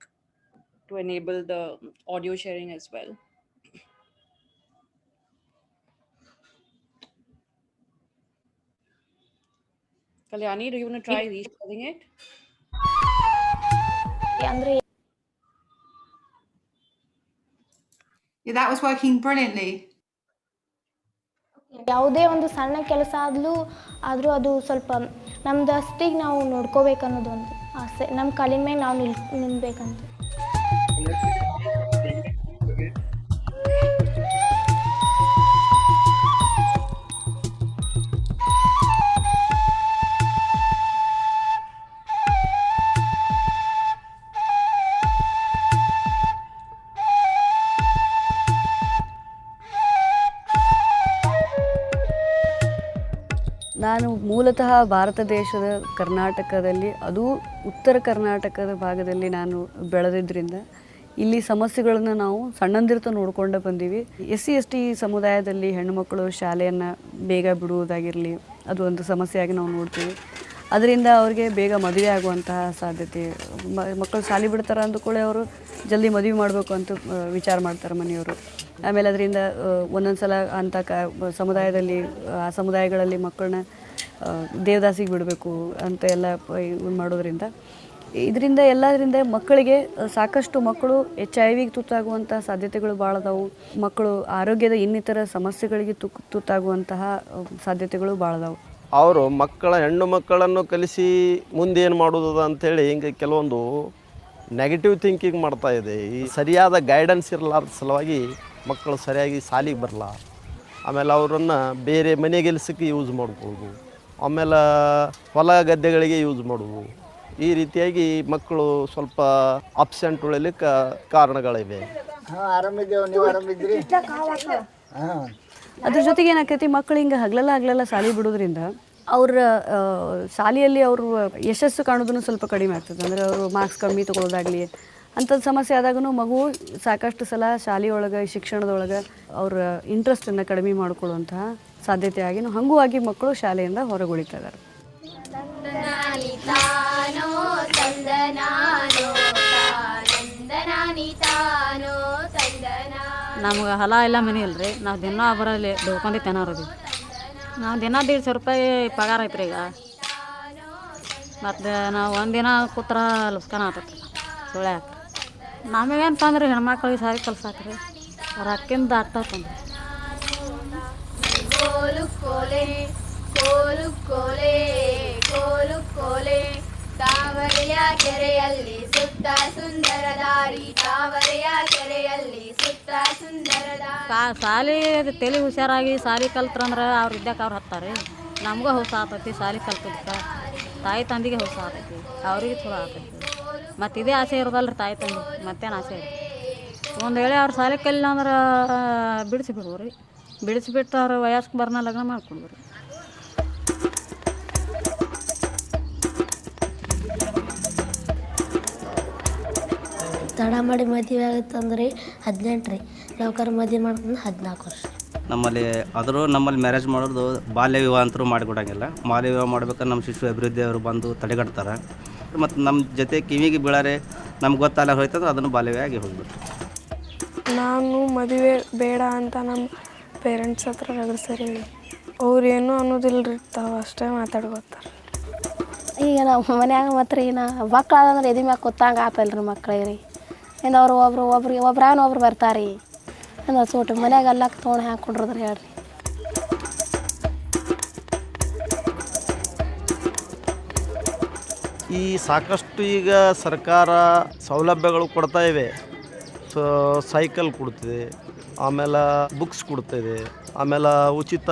S4: to enable the audio sharing as well. Kalyani, do you want to try resharing it?
S2: Yeah, that was working brilliantly.
S5: ಯಾವುದೇ ಒಂದು ಸಣ್ಣ ಕೆಲಸ ಆದರೂ ಅದು ಸ್ವಲ್ಪ ನಮ್ದು ಅಷ್ಟಿಗೆ ನಾವು ನೋಡ್ಕೋಬೇಕು ಅನ್ನೋದು ಒಂದು ಆಸೆ. ನಮ್ಮ ಕಾಲಿನ ಮೇಲೆ ನಾವು ನಿಲ್ಬೇಕಂತ.
S6: ನಾನು ಮೂಲತಃ ಭಾರತ ದೇಶದ ಕರ್ನಾಟಕದಲ್ಲಿ, ಅದು ಉತ್ತರ ಕರ್ನಾಟಕದ ಭಾಗದಲ್ಲಿ ನಾನು ಬೆಳೆದಿದ್ದರಿಂದ ಇಲ್ಲಿ ಸಮಸ್ಯೆಗಳನ್ನು ನಾವು ಸಣ್ಣಂದಿರ್ತ ನೋಡಿಕೊಂಡು ಬಂದೀವಿ. SC/ST ಸಮುದಾಯದಲ್ಲಿ ಹೆಣ್ಣುಮಕ್ಕಳು ಶಾಲೆಯನ್ನು ಬೇಗ ಬಿಡುವುದಾಗಿರಲಿ, ಅದು ಒಂದು ಸಮಸ್ಯೆಯಾಗಿ ನಾವು ನೋಡ್ತೀವಿ. ಅದರಿಂದ ಅವ್ರಿಗೆ ಬೇಗ ಮದುವೆ ಆಗುವಂತಹ ಸಾಧ್ಯತೆ, ಮಕ್ಕಳು ಶಾಲೆ ಬಿಡ್ತಾರೆ ಅಂದ್ಕೊಳ್ಳಿ ಅವರು ಜಲ್ದಿ ಮದುವೆ ಮಾಡಬೇಕು ಅಂತ ವಿಚಾರ ಮಾಡ್ತಾರೆ ಮನೆಯವರು. ಆಮೇಲೆ ಅದರಿಂದ ಒಂದೊಂದು ಸಲ ಅಂಥ ಸಮುದಾಯದಲ್ಲಿ, ಆ ಸಮುದಾಯಗಳಲ್ಲಿ ಮಕ್ಕಳನ್ನ ದೇವದಾಸಿಗೆ ಬಿಡಬೇಕು ಅಂತ ಎಲ್ಲ ಮಾಡೋದ್ರಿಂದ, ಎಲ್ಲದರಿಂದ ಮಕ್ಕಳಿಗೆ ಸಾಕಷ್ಟು ಮಕ್ಕಳು HIV ತುತ್ತಾಗುವಂಥ ಸಾಧ್ಯತೆಗಳು ಭಾಳ ಅದಾವು. ಮಕ್ಕಳು ಆರೋಗ್ಯದ ಇನ್ನಿತರ ಸಮಸ್ಯೆಗಳಿಗೆ ತುತ್ತಾಗುವಂತಹ ಸಾಧ್ಯತೆಗಳು ಭಾಳ ಅದಾವು.
S7: ಅವರು ಹೆಣ್ಣು ಮಕ್ಕಳನ್ನು ಕಲಿಸಿ ಮುಂದೇನು ಮಾಡೋದು ಅಂಥೇಳಿ ಹಿಂಗೆ ಕೆಲವೊಂದು ನೆಗೆಟಿವ್ ಥಿಂಕಿಂಗ್ ಮಾಡ್ತಾ ಇದೆ. ಈ ಸರಿಯಾದ ಗೈಡೆನ್ಸ್ ಇರಲಾರ್ದ ಸಲುವಾಗಿ ಮಕ್ಕಳು ಸರಿಯಾಗಿ ಶಾಲೆಗೆ ಬರಲ್ಲ. ಆಮೇಲೆ ಅವರನ್ನು ಬೇರೆ ಮನೆ ಕೆಲಸಕ್ಕೆ ಯೂಸ್ ಮಾಡ್ಬೋದು, ಆಮೇಲೆ ಹೊಲ ಗದ್ದೆಗಳಿಗೆ ಯೂಸ್ ಮಾಡೋದು. ಈ ರೀತಿಯಾಗಿ ಮಕ್ಕಳು ಸ್ವಲ್ಪ ಅಬ್ಸೆಂಟ್ ಉಳಿಲಿಕ್ಕೆ ಕಾರಣಗಳಿವೆ.
S6: ಅದ್ರ ಜೊತೆಗೆ ಏನಾಕೈತಿ, ಮಕ್ಕಳು ಹಿಂಗೆ ಹಗಲೆಲ್ಲ ಶಾಲೆ ಬಿಡೋದ್ರಿಂದ ಅವ್ರ ಶಾಲೆಯಲ್ಲಿ ಅವರು ಯಶಸ್ಸು ಕಾಣೋದನ್ನು ಸ್ವಲ್ಪ ಕಡಿಮೆ ಆಗ್ತದೆ. ಅಂದರೆ ಅವರು ಮಾರ್ಕ್ಸ್ ಕಮ್ಮಿ ತೊಗೊಳೋದಾಗಲಿ ಅಂಥದ್ದು ಸಮಸ್ಯೆ ಆದಾಗೂ ಮಗು ಸಾಕಷ್ಟು ಸಲ ಶಾಲೆಯೊಳಗೆ, ಶಿಕ್ಷಣದೊಳಗೆ ಅವ್ರ ಇಂಟ್ರೆಸ್ಟನ್ನು ಕಡಿಮೆ ಮಾಡಿಕೊಳ್ಳುವಂತಹ ಸಾಧ್ಯತೆ ಆಗಿ ಹಂಗೂ ಆಗಿ ಮಕ್ಕಳು ಶಾಲೆಯಿಂದ ಹೊರಗುಳಿತಾ ಇದ್ದಾರೆ.
S8: ನಮ್ಗೆ ಹೊಲ ಎಲ್ಲ ಮನೆ ಇಲ್ರಿ, ನಾವು ದಿನ ಬರಲ್ಲಿ ದುಡ್ಕೊಂಡು ತಿನ್ನೋರದಿ. ನಾವು ದಿನ 150 ರೂಪಾಯಿ ಪಗಾರ ಐತ್ರಿ ಈಗ. ಮತ್ತು ನಾವು ಒಂದಿನ ಕೂತ್ರ ಲುಸ್ಕನ ಆಗ್ತೈತಿ ಸುಳ್ಳೆ ಹಾಕ್ರಿ. ನಮಗೇನಪ್ಪ ಅಂದ್ರೆ ಹೆಣ್ಮಕ್ಳಿಗೆ ಸಾರಿ ಕಲ್ಸಾಕ್ರಿ, ಅವ್ರ ಅಕ್ಕಿಂದ ಆಗ್ತೈತಂದ್ರೆ
S5: ಕೋಲೆ ಕೋಲು ಕೋಲೆ ಕೋಲು ಕೋಲೆ ತಾವರೆಯ ಕೆರೆಯಲ್ಲಿ ಸುತ್ತ ಸುಂದರ ದಾರಿ ತಾವರೆಯ ಕೆರೆಯಲ್ಲಿ ಸುತ್ತ ಸುಂದರ ದಾರಿ
S8: ಸಾಲಿ ತಲೆ ಹುಷಾರಾಗಿ ಸಾಲಿ ಕಲ್ತ್ರಂದ್ರೆ ಅವ್ರ ಇದ್ದಕ್ಕೆ ಅವ್ರು ಹತ್ತಾರೆ. ನಮಗೂ ಹೊಸ ಆತೈತಿ ಸಾಲಿ ಕಲ್ತಿದ್ದಕ್ಕೆ, ತಾಯಿ ತಂದಿಗೆ ಹೊಸ ಆತೈತಿ, ಅವ್ರಿಗೆ ಚಲೋ ಆತೈತಿ. ಮತ್ತು ಇದೇ ಆಸೆ ಇರೋದಲ್ರಿ ತಾಯಿ ತಂದೆ, ಮತ್ತೇನು ಆಸೆ ಇರೋದು. ಒಂದು ವೇಳೆ ಅವ್ರು ಸಾಲಿ ಕಲಿಲ್ಲ ಅಂದ್ರೆ ಬಿಡಿಸಿಬಿಡ್ರಿ, ಬಿಡಿಸಿಬಿಟ್ಟು ಅವ್ರ ವಯಸ್ಸಿಗೆ ಬರ್ನ ಲಗ್ನ ಮಾಡ್ಕೊಡ್ರಿ.
S5: ತಡ ಮಾಡಿ ಮದುವೆ ಆಗುತ್ತಂದ್ರೆ 18 ರೀ, ಲೌಕರ್ ಮದುವೆ ಮಾಡ್ಕೊಂಡು 14 ವರ್ಷ.
S9: ನಮ್ಮಲ್ಲಿ ಮ್ಯಾರೇಜ್ ಮಾಡೋದು ಬಾಲ್ಯ ವಿವಾಹ ಅಂತರೂ ಮಾಡಿಕೊಡಂಗಿಲ್ಲ. ಬಾಲ್ಯ ವಿವಾಹ ಮಾಡ್ಬೇಕಾದ್ರೆ ನಮ್ಮ ಶಿಶು ಅಭಿವೃದ್ಧಿ ಅವರು ಬಂದು ತಡೆಗಟ್ತಾರೆ. ಮತ್ತು ನಮ್ಮ ಜೊತೆ ಕಿವಿಗೆ ಬೀಳಾರೆ ನಮ್ಗೆ ಗೊತ್ತಲ್ಲ ಹೋಯ್ತಂದ್ರೆ ಅದನ್ನು ಬಾಲ್ಯ ವಿವಾಹ ಆಗಿ ಹೋಗ್ಬಿಟ್ಟು.
S10: ನಾನು ಮದುವೆ ಬೇಡ ಅಂತ ನಮ್ಮ ಪೇರೆಂಟ್ಸ್ ಹತ್ರ ಸರಿ ಅವ್ರು ಏನೂ ಅನ್ನೋದಿಲ್ಲರಿ, ತಾವು ಅಷ್ಟೇ ಮಾತಾಡ್ಕೋತಾರೆ.
S5: ಈಗ ನಾವು ಮನ್ಯಾಗ ಮಾತ್ರ ಈಗ ಮಕ್ಳಾದಂದ್ರೆ ಎದೆ ಮ್ಯಾಗ ಕೂತಂಗೆ ಆತಲ್ರಿ ಮಕ್ಳಿಗೆ ರೀ. ಇನ್ನು ಅವರು ಒಬ್ರು ಬರ್ತಾರೆ ರೀ ಅಂದ್ರೆ ಸೋಟು ಮನ್ಯಾಗ ಎಲ್ಲಕ್ಕೆ ತೊಗೊಂಡು ಹ್ಯಾಂಗೆ ಕೊಡ್ರದ್ರಿ ಹೇಳ್ರಿ.
S7: ಈ ಸಾಕಷ್ಟು ಈಗ ಸರ್ಕಾರ ಸೌಲಭ್ಯಗಳು ಕೊಡ್ತಾ ಇವೆ. ಸೈಕಲ್ ಕೊಡ್ತಿದೆ, ಆಮೇಲೆ ಬುಕ್ಸ್ ಕೊಡ್ತಾಯಿದೆ, ಆಮೇಲೆ ಉಚಿತ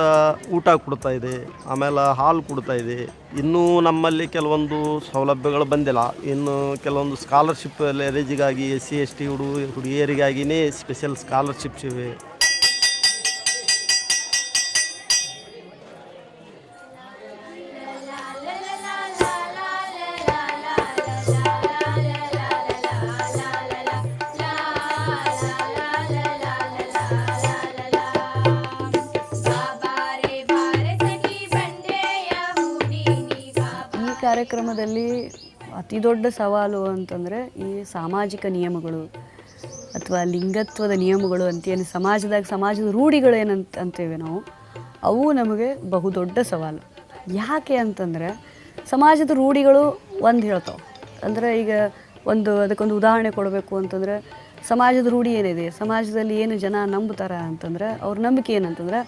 S7: ಊಟ ಕೊಡ್ತಾಯಿದೆ, ಆಮೇಲೆ ಹಾಲು ಕೊಡ್ತಾಯಿದೆ. ಇನ್ನೂ ನಮ್ಮಲ್ಲಿ ಕೆಲವೊಂದು ಸೌಲಭ್ಯಗಳು ಬಂದಿಲ್ಲ. ಇನ್ನು ಕೆಲವೊಂದು ಸ್ಕಾಲರ್ಶಿಪ್ ಮ್ಯಾರೇಜಿಗಾಗಿ SC ST ಹುಡುಗಿಯರಿಗಾಗಿಯೇ ಸ್ಪೆಷಲ್ ಸ್ಕಾಲರ್ಶಿಪ್ಸ್ ಇವೆ.
S6: ಕಾರ್ಯಕ್ರಮದಲ್ಲಿ ಅತಿ ದೊಡ್ಡ ಸವಾಲು ಅಂತಂದರೆ ಈ ಸಾಮಾಜಿಕ ನಿಯಮಗಳು ಅಥವಾ ಲಿಂಗತ್ವದ ನಿಯಮಗಳು ಅಂತೇನು ಸಮಾಜದ ರೂಢಿಗಳು ಅಂತೇವೆ ನಾವು, ಅವು ನಮಗೆ ಬಹುದೊಡ್ಡ ಸವಾಲು. ಯಾಕೆ ಅಂತಂದರೆ ಸಮಾಜದ ರೂಢಿಗಳು ಒಂದು ಹೇಳ್ತಾವೆ. ಅಂದರೆ ಈಗ ಅದಕ್ಕೊಂದು ಉದಾಹರಣೆ ಕೊಡಬೇಕು ಅಂತಂದರೆ, ಸಮಾಜದ ರೂಢಿ ಏನಿದೆ, ಸಮಾಜದಲ್ಲಿ ಏನು ಜನ ನಂಬುತ್ತಾರೆ ಅಂತಂದರೆ, ಅವ್ರ ನಂಬಿಕೆ ಏನಂತಂದರೆ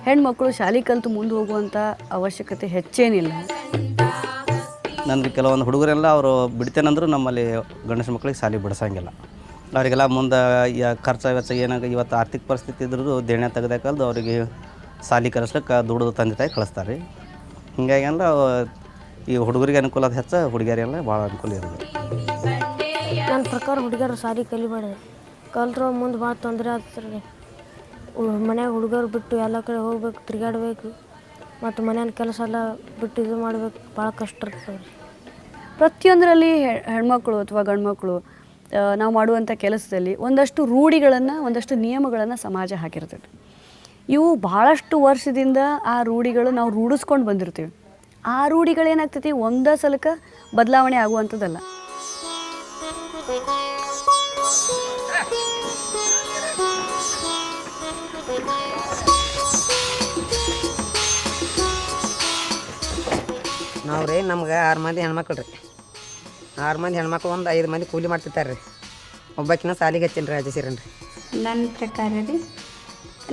S6: ಹೆಣ್ಮಕ್ಳು ಶಾಲೆ ಕಲಿತು ಮುಂದೆ ಹೋಗುವಂಥ ಅವಶ್ಯಕತೆ ಹೆಚ್ಚೇನಿಲ್ಲ.
S9: ನನಗೆ ಕೆಲವೊಂದು ಹುಡುಗರೆಲ್ಲ ಅವರು ಬಿಡ್ತೇನೆಂದ್ರು ನಮ್ಮಲ್ಲಿ ಗಂಡಸು ಮಕ್ಕಳಿಗೆ ಶಾಲೆ ಬಿಡಿಸೋಂಗಿಲ್ಲ. ಅವರಿಗೆಲ್ಲ ಮುಂದೆ ಖರ್ಚು ವೆಚ್ಚ ಏನಾಗ ಇವತ್ತು ಆರ್ಥಿಕ ಪರಿಸ್ಥಿತಿ ಇದ್ರೂ ದೇಣೆ ತೆಗೆದಾಕಲ್ದು ಅವರಿಗೆ ಶಾಲೆ ಕಲಿಸ್ಲಿಕ್ಕೆ ದುಡಿದು ತಂದೆ ತಾಯಿ ಕಳಿಸ್ತಾರೆ. ಹೀಗಾಗಿ ಅಂದ್ರೆ ಈ ಹುಡುಗರಿಗೆ ಅನುಕೂಲ ಹೆಚ್ಚು, ಹುಡುಗಿಯರೆಲ್ಲ ಭಾಳ ಅನುಕೂಲ ಇರೋದು.
S5: ನನ್ನ ಪ್ರಕಾರ ಹುಡುಗರು ಶಾಲೆ ಕಲಿಬಾರ್ದು, ಕಲ್ತ್ರೆ ಮುಂದೆ ಭಾಳ ತೊಂದರೆ ಆಗ್ತದೆ. ಮನ್ಯಾಗ ಹುಡುಗರು ಬಿಟ್ಟು ಎಲ್ಲ ಕಡೆ ಹೋಗ್ಬೇಕು, ತಿರುಗಾಡ್ಬೇಕು, ಮತ್ತು ಮನೆಯ ಕೆಲಸ ಎಲ್ಲ ಬಿಟ್ಟು ಇದು ಮಾಡ್ಬೇಕು, ಭಾಳ ಕಷ್ಟ ಇರ್ತದೆ.
S6: ಪ್ರತಿಯೊಂದರಲ್ಲಿ ಹೆಣ್ಮಕ್ಳು ಅಥವಾ ಗಂಡ್ಮಕ್ಳು ನಾವು ಮಾಡುವಂಥ ಕೆಲಸದಲ್ಲಿ ಒಂದಷ್ಟು ರೂಢಿಗಳನ್ನು, ಒಂದಷ್ಟು ನಿಯಮಗಳನ್ನು ಸಮಾಜ ಹಾಕಿರ್ತದೆ. ಇವು ಭಾಳಷ್ಟು ವರ್ಷದಿಂದ ಆ ರೂಢಿಗಳು ನಾವು ರೂಢಿಸ್ಕೊಂಡು ಬಂದಿರ್ತೀವಿ. ಆ ರೂಢಿಗಳೇನಾಗ್ತೈತಿ ಒಂದೇ ಸಲಕ್ಕೆ ಬದಲಾವಣೆ ಆಗುವಂಥದ್ದಲ್ಲ.
S11: ನಾವು ರೀ ನಮ್ಗೆ 6 ಮಂದಿ ಹೆಣ್ಮಕ್ಳು ರೀ. 6 ಮಂದಿ ಹೆಣ್ಮಕ್ಳು ಒಂದು 5 ಮಂದಿ ಕೂಲಿ ಮಾಡ್ತಿರ್ತಾರೆ ರೀ. ಒಬ್ಬಾಕಿನ ಸಾಲಿಗೆ ಹಚ್ಚೇನಿ ರೀ, ರಾಜೇಶ್ವರನ್ ರೀ.
S12: ನನ್ನ ಪ್ರಕಾರ ರೀ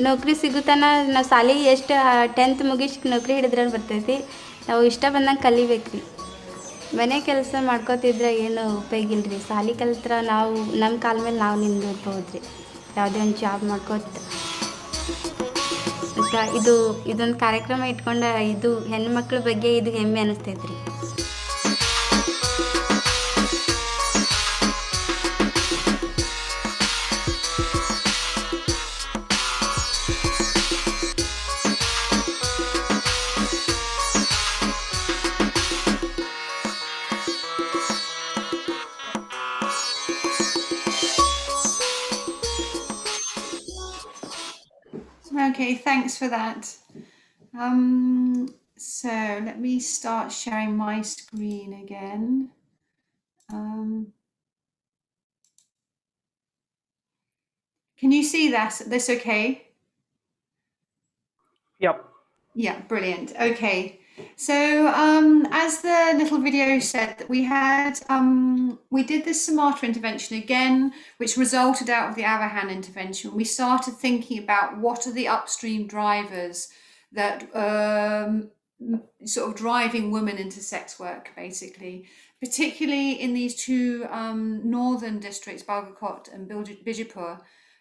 S12: ನೌಕರಿ ಸಿಗುತ್ತಾನ ನಾವು ಸಾಲಿ ಎಷ್ಟು 10th ಮುಗಿಸಿ ನೌಕರಿ ಹಿಡಿದ್ರೆ ಬರ್ತೈತಿ. ನಾವು ಇಷ್ಟ ಬಂದಂಗೆ ಕಲಿಬೇಕು ರೀ. ಮನೆ ಕೆಲಸ ಮಾಡ್ಕೋತಿದ್ರೆ ಏನು ಉಪಯೋಗ ಇಲ್ಲ ರೀ. ಸಾಲಿ ಕಲಿತ್ರೆ ನಾವು ನಮ್ಮ ಕಾಲ ಮೇಲೆ ನಾವು ನಿಂದಿರ್ಬೋದು ರೀ, ಯಾವುದೇ ಒಂದು ಜಾಬ್ ಮಾಡ್ಕೋತ. ಇದೊಂದು ಕಾರ್ಯಕ್ರಮ ಇಟ್ಕೊಂಡು ಇದು ಹೆಣ್ಮಕ್ಳ ಬಗ್ಗೆ ಇದು ಹೆಮ್ಮೆ ಅನಿಸ್ತೈತೆ ರೀ.
S2: Okay, thanks for that. So let me start sharing my screen again. Can you see this okay?
S3: Yep.
S2: Yeah, brilliant. Okay. So as the little video said, we did this Sumatra intervention again, which resulted out of the Avahan intervention. We started thinking about what are the upstream drivers that sort of driving women into sex work, basically, particularly in these two northern districts, Balgakot and Bijapur.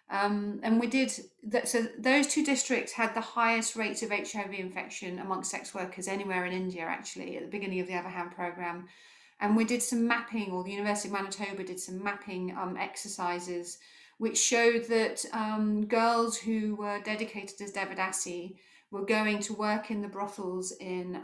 S2: And we did that. So those two districts had the highest rates of HIV infection amongst sex workers anywhere in India, actually, at the beginning of the Avahan program. And we did some mapping, or the University of Manitoba did some mapping exercises, which showed that girls who were dedicated as Devadasi were going to work in the brothels in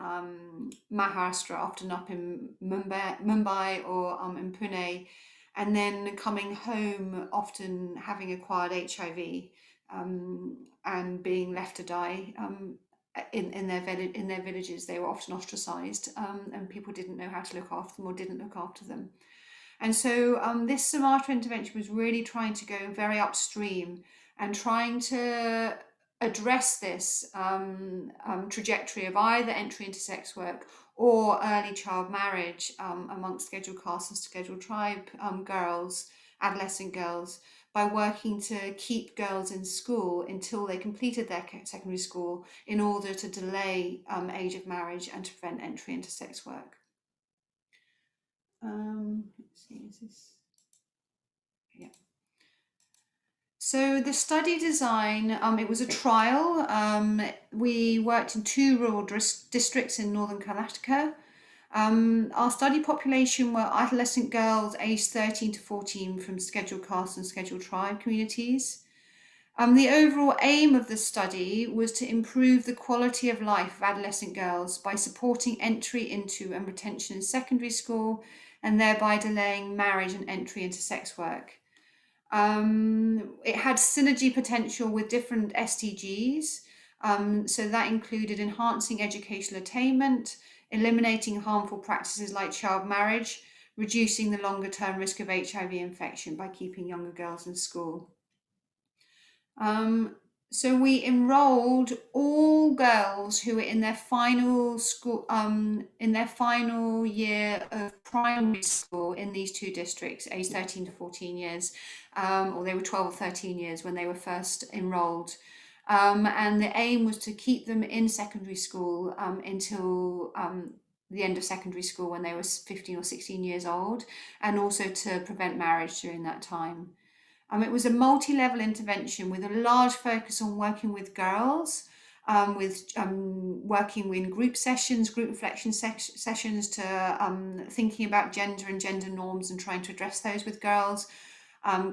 S2: Maharashtra, often up in Mumbai or in Pune, and then coming home, often having acquired HIV and being left to die. In their villages, they were often ostracized, and people didn't know how to look after them or didn't look after them. And so this Sumatra intervention was really trying to go very upstream and trying to address this trajectory of either entry into sex work or early child marriage amongst scheduled caste and scheduled tribe girls, adolescent girls, by working to keep girls in school until they completed their secondary school in order to delay age of marriage and to prevent entry into sex work. Let's see, is this? Yeah. So the study design, it was a trial. We worked in 2 rural districts in northern Karnataka. Our study population were adolescent girls aged 13 to 14 from scheduled caste and scheduled tribe communities. The overall aim of the study was to improve the quality of life of adolescent girls by supporting entry into and retention in secondary school, and thereby delaying marriage and entry into sex work. It had synergy potential with different SDGs. So that included enhancing educational attainment, eliminating harmful practices like child marriage, reducing the longer term risk of HIV infection by keeping younger girls in school. So we enrolled all girls who were in their final school, in their final year of primary school in these 2 districts, aged 13 to 14 years, or they were 12 or 13 years when they were first enrolled. And the aim was to keep them in secondary school until the end of secondary school when they were 15 or 16 years old, and also to prevent marriage during that time. It was a multi-level intervention with a large focus on working with girls, working in group sessions, group reflection sessions, to thinking about gender and gender norms and trying to address those with girls,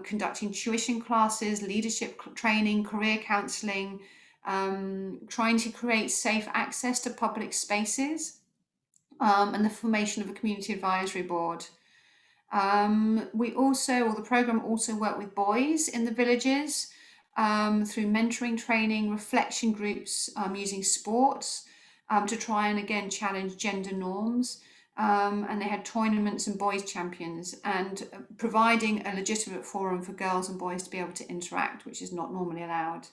S2: conducting tuition classes, leadership training, career counselling, trying to create safe access to public spaces, and the formation of a community advisory board. The program also worked with boys in the villages through mentoring training, reflection groups, using sports to try and again challenge gender norms. And they had tournaments and boys champions, and providing a legitimate forum for girls and boys to be able to interact, which is not normally allowed.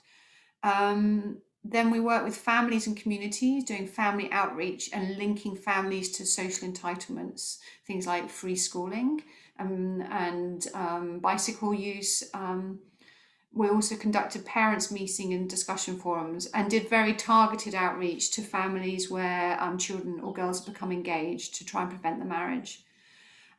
S2: Then we work with families and communities, doing family outreach and linking families to social entitlements, things like free schooling and bicycle use. We also conducted parents' meeting and discussion forums, and did very targeted outreach to families where children or girls become engaged to try and prevent the marriage.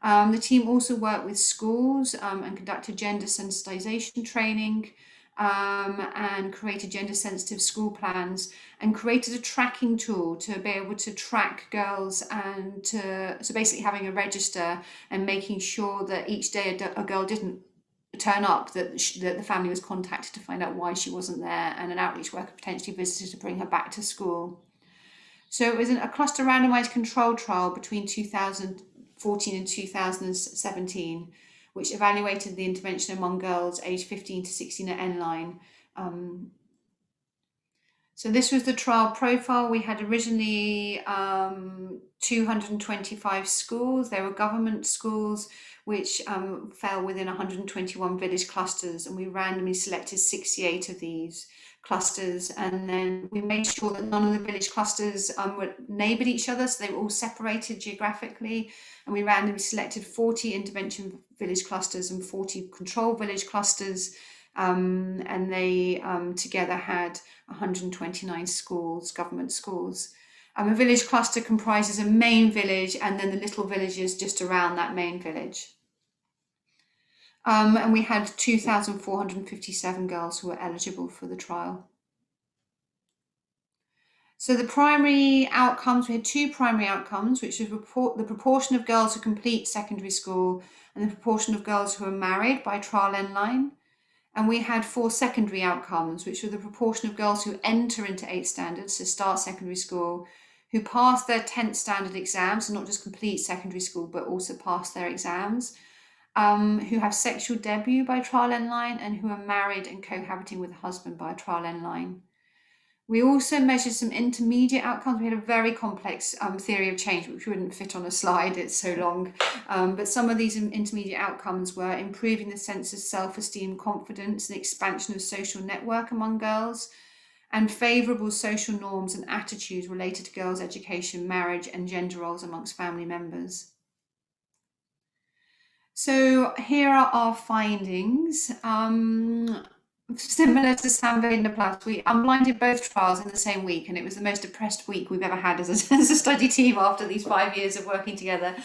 S2: The team also worked with schools and conducted gender sensitization training, and created gender sensitive school plans, and created a tracking tool to be able to track girls, and so basically having a register and making sure that each day a girl didn't turn up, that the family was contacted to find out why she wasn't there, and an outreach worker potentially visited to bring her back to school. So it was a cluster randomized control trial between 2014 and 2017, which evaluated the intervention among girls aged 15 to 16 at N-line. So this was the trial profile. We had originally 225 schools. They were government schools, which fell within 121 village clusters, and we randomly selected 68 of these clusters, and then we made sure that none of the village clusters neighboured each other, so they were all separated geographically, and we randomly selected 40 intervention village clusters and 40 control village clusters, and they together had 129 schools, government schools. A village cluster comprises a main village and then the little villages just around that main village. And we had 2,457 girls who were eligible for the trial. So the primary outcomes, we had two primary outcomes, which was the proportion of girls who complete secondary school and the proportion of girls who are married by trial endline. And we had 4 secondary outcomes, which were the proportion of girls who enter into 8th standard, so start secondary school, who pass their 10th standard exams, so not just complete secondary school, but also pass their exams, who have sexual debut by trial endline, and who are married and cohabiting with a husband by trial endline. We also measured some intermediate outcomes. We had a very complex theory of change, which wouldn't fit on a slide, it's so long. But some of these intermediate outcomes were improving the sense of self-esteem, confidence, and expansion of social network among girls, and favourable social norms and attitudes related to girls' education, marriage, and gender roles amongst family members. So here are our findings. Similar to Sangath, we unblinded both trials in the same week, and it was the most depressed week we've ever had as a study team after these 5 years of working together.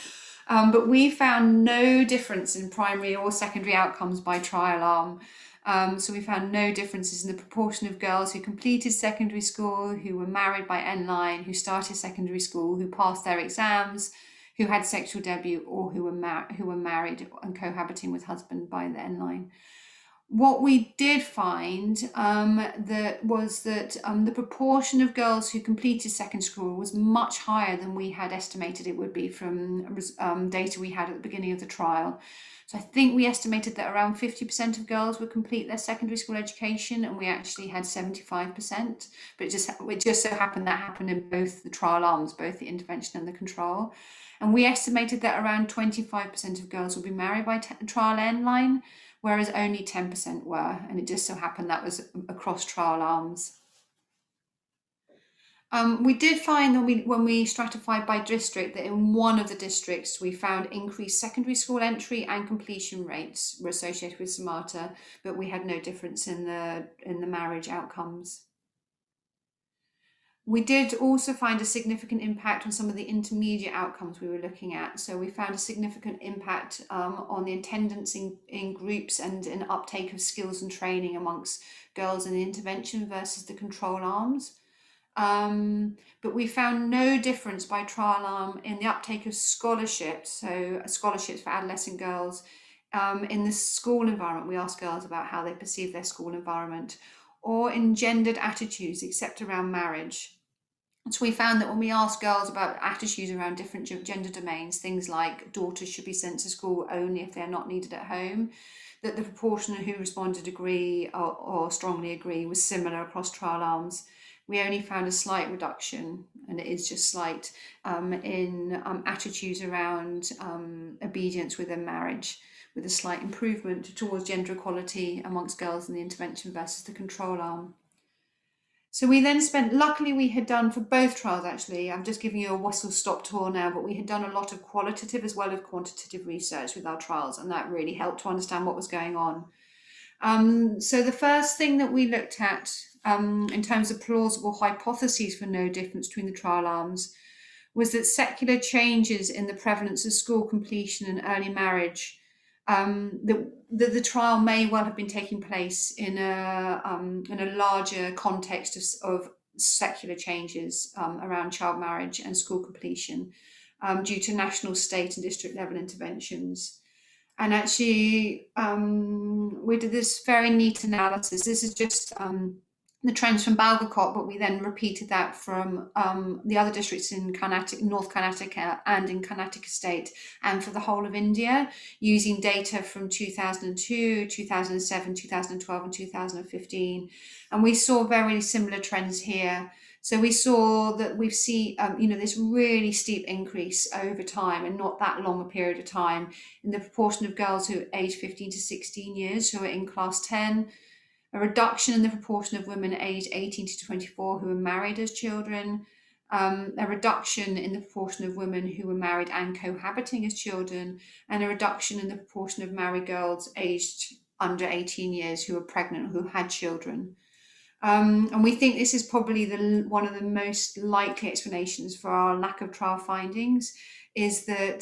S2: But we found no difference in primary or secondary outcomes by trial arm. So we found no differences in the proportion of girls who completed secondary school, who were married by endline, who started secondary school, who passed their exams, who had sexual debut, or who were married and cohabiting with husband by the endline. What we did find was that the proportion of girls who completed secondary school was much higher than we had estimated it would be from data we had at the beginning of the trial. So I think we estimated that around 50% of girls would complete their secondary school education, and we actually had 75%. But it just so happened that happened in both the trial arms, both the intervention and the control. And we estimated that around 25% of girls would be married by trial endline, whereas only 10% were, and it just so happened that was across trial arms. We did find that when we stratified by district, that in one of the districts we found increased secondary school entry and completion rates were associated with somata, but we had no difference in the marriage outcomes. We did also find a significant impact on some of the intermediate outcomes we were looking at. So we found a significant impact on the attendance in groups and in uptake of skills and training amongst girls in the intervention versus the control arms. But we found no difference by trial arm in the uptake of scholarships, so scholarships for adolescent girls in the school environment. We asked girls about how they perceive their school environment, or in gendered attitudes except around marriage. So we found that when we asked girls about attitudes around different gender domains, things like daughters should be sent to school only if they're not needed at home, that the proportion who responded agree or strongly agree was similar across trial arms. We only found a slight reduction, and it is just slight, in attitudes around obedience within marriage, with a slight improvement towards gender equality amongst girls in the intervention versus the control arm. So we then luckily we had done for both trials actually, I'm just giving you a whistle-stop tour now, but we had done a lot of qualitative as well as quantitative research with our trials, and that really helped to understand what was going on. So the first thing that we looked at in terms of plausible hypotheses for no difference between the trial arms was that secular changes in the prevalence of school completion and early marriage, the trial may well have been taking place in a larger context of secular changes around child marriage and school completion due to national, state and district level interventions. And actually, we did this very neat analysis. This is just the trends from Balgacot, but we then repeated that from the other districts in North Karnataka and in Karnataka state, and for the whole of India, using data from 2002, 2007, 2012 and 2015. And we saw very similar trends here. So we saw that we've seen, this really steep increase over time, and not that long a period of time, in the proportion of girls who are aged 15 to 16 years who are in class 10, a reduction in the proportion of women aged 18 to 24 who were married as children, a reduction in the proportion of women who were married and cohabiting as children, and a reduction in the proportion of married girls aged under 18 years who were pregnant, who had children. And we think this is probably one of the most likely explanations for our lack of trial findings, is that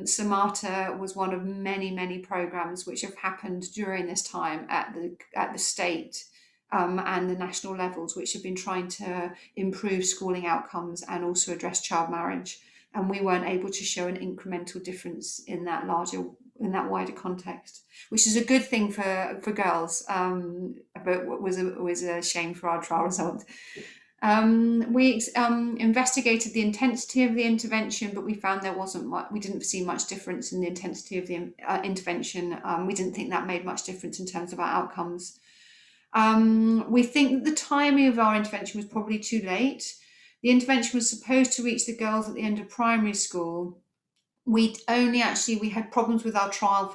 S2: Samata was one of many, many programs which have happened during this time at the state and the national levels, which have been trying to improve schooling outcomes and also address child marriage. And we weren't able to show an incremental difference in that wider context, which is a good thing for girls, but was a shame for our trial result. We investigated the intensity of the intervention, but we found we didn't see much difference in the intensity of the intervention. We didn't think that made much difference in terms of our outcomes. We think that the timing of our intervention was probably too late. The intervention was supposed to reach the girls at the end of primary school. We had problems with our trial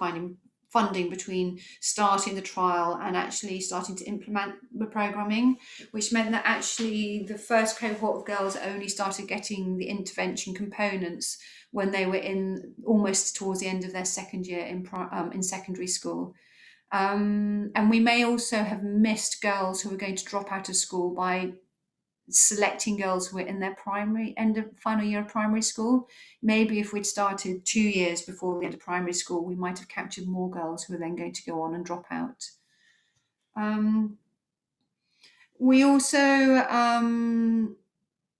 S2: funding between starting the trial and actually starting to implement the programming, which meant that actually the first cohort of girls only started getting the intervention components when they were in almost towards the end of their second year in secondary school. And we may also have missed girls who were going to drop out of school by selecting girls who were in their final year of primary school. Maybe if we'd started 2 years before the end of primary school, we might have captured more girls who were then going to go on and drop out. We also